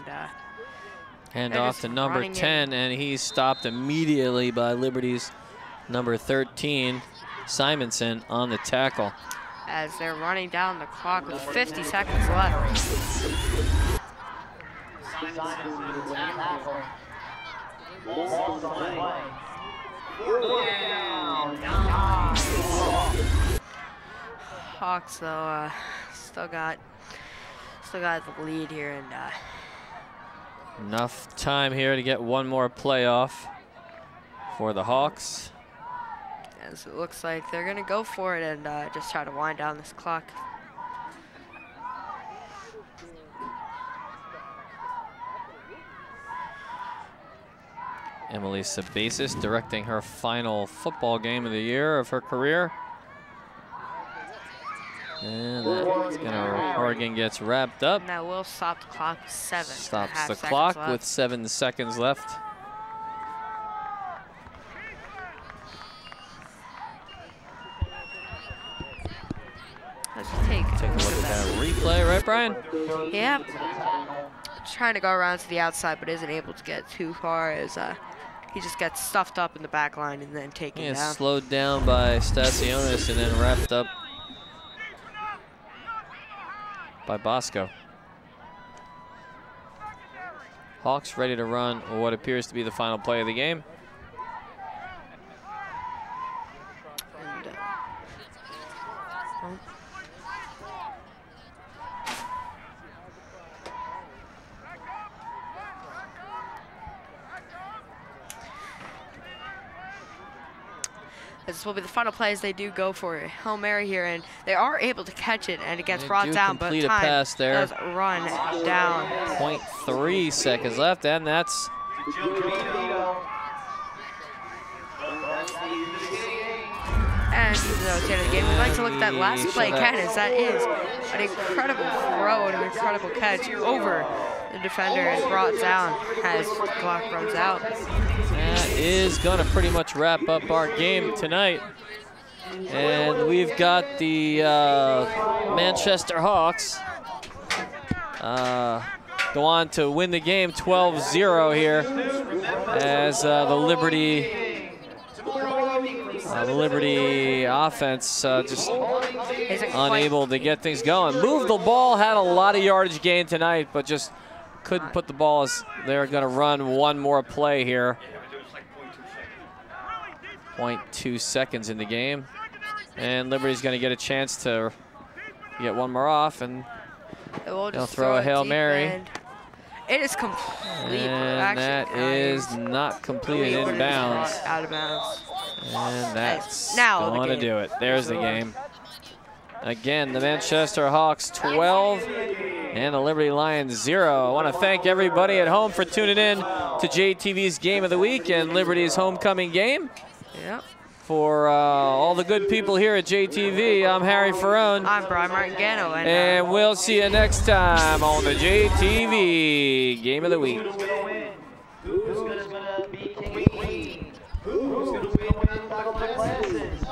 hand off to number 10, and he's stopped immediately by Liberty's number 13, Simonson, on the tackle. As they're running down the clock with 50 seconds left. Hawks though still got the lead here, and enough time here to get one more playoff for the Hawks. As it looks like they're gonna go for it and just try to wind down this clock. Emily Sabasis directing her final football game of the year of her career. And that's gonna, Oregon gets wrapped up. And that will stop the clock with 7. Stops the clock with 7 seconds left. Let's take a look at that replay, right, Brian? Yep. Trying to go around to the outside, but isn't able to get too far as he just gets stuffed up in the back line and then taken down. Slowed down by Stasionis and then wrapped up by Bosco. Hawks ready to run what appears to be the final play of the game. This will be the final play as they do go for a Hail Mary here, and they are able to catch it, and it gets brought down, but time pass there. does run down. 0.3 seconds left, and that's and even though it's the end of the game, we'd like to look at that last play again, as that is an incredible throw and an incredible catch over The defender is brought down as the clock runs out. That is going to pretty much wrap up our game tonight. And we've got the Manchester Hawks go on to win the game 12-0 here as the Liberty offense just unable to get things going. Moved the ball, had a lot of yardage gain tonight, but just couldn't put the ball as they're going to run one more play here. 0.2 seconds in the game. And Liberty's going to get a chance to get one more off, and they'll throw a Hail Mary. It is complete. And that is not completed inbounds. Out of bounds. And that's now going to do it. There's the game. Again, the Manchester Hawks 12 and the Liberty Lions 0. I want to thank everybody at home for tuning in to JTV's Game of the Week and Liberty's homecoming game. Yep. For all the good people here at JTV, I'm Harry Ferrone. I'm Brian Martingano. And we'll see you next time on the JTV Game of the Week. Who's going to be king? Who's going to win the classes?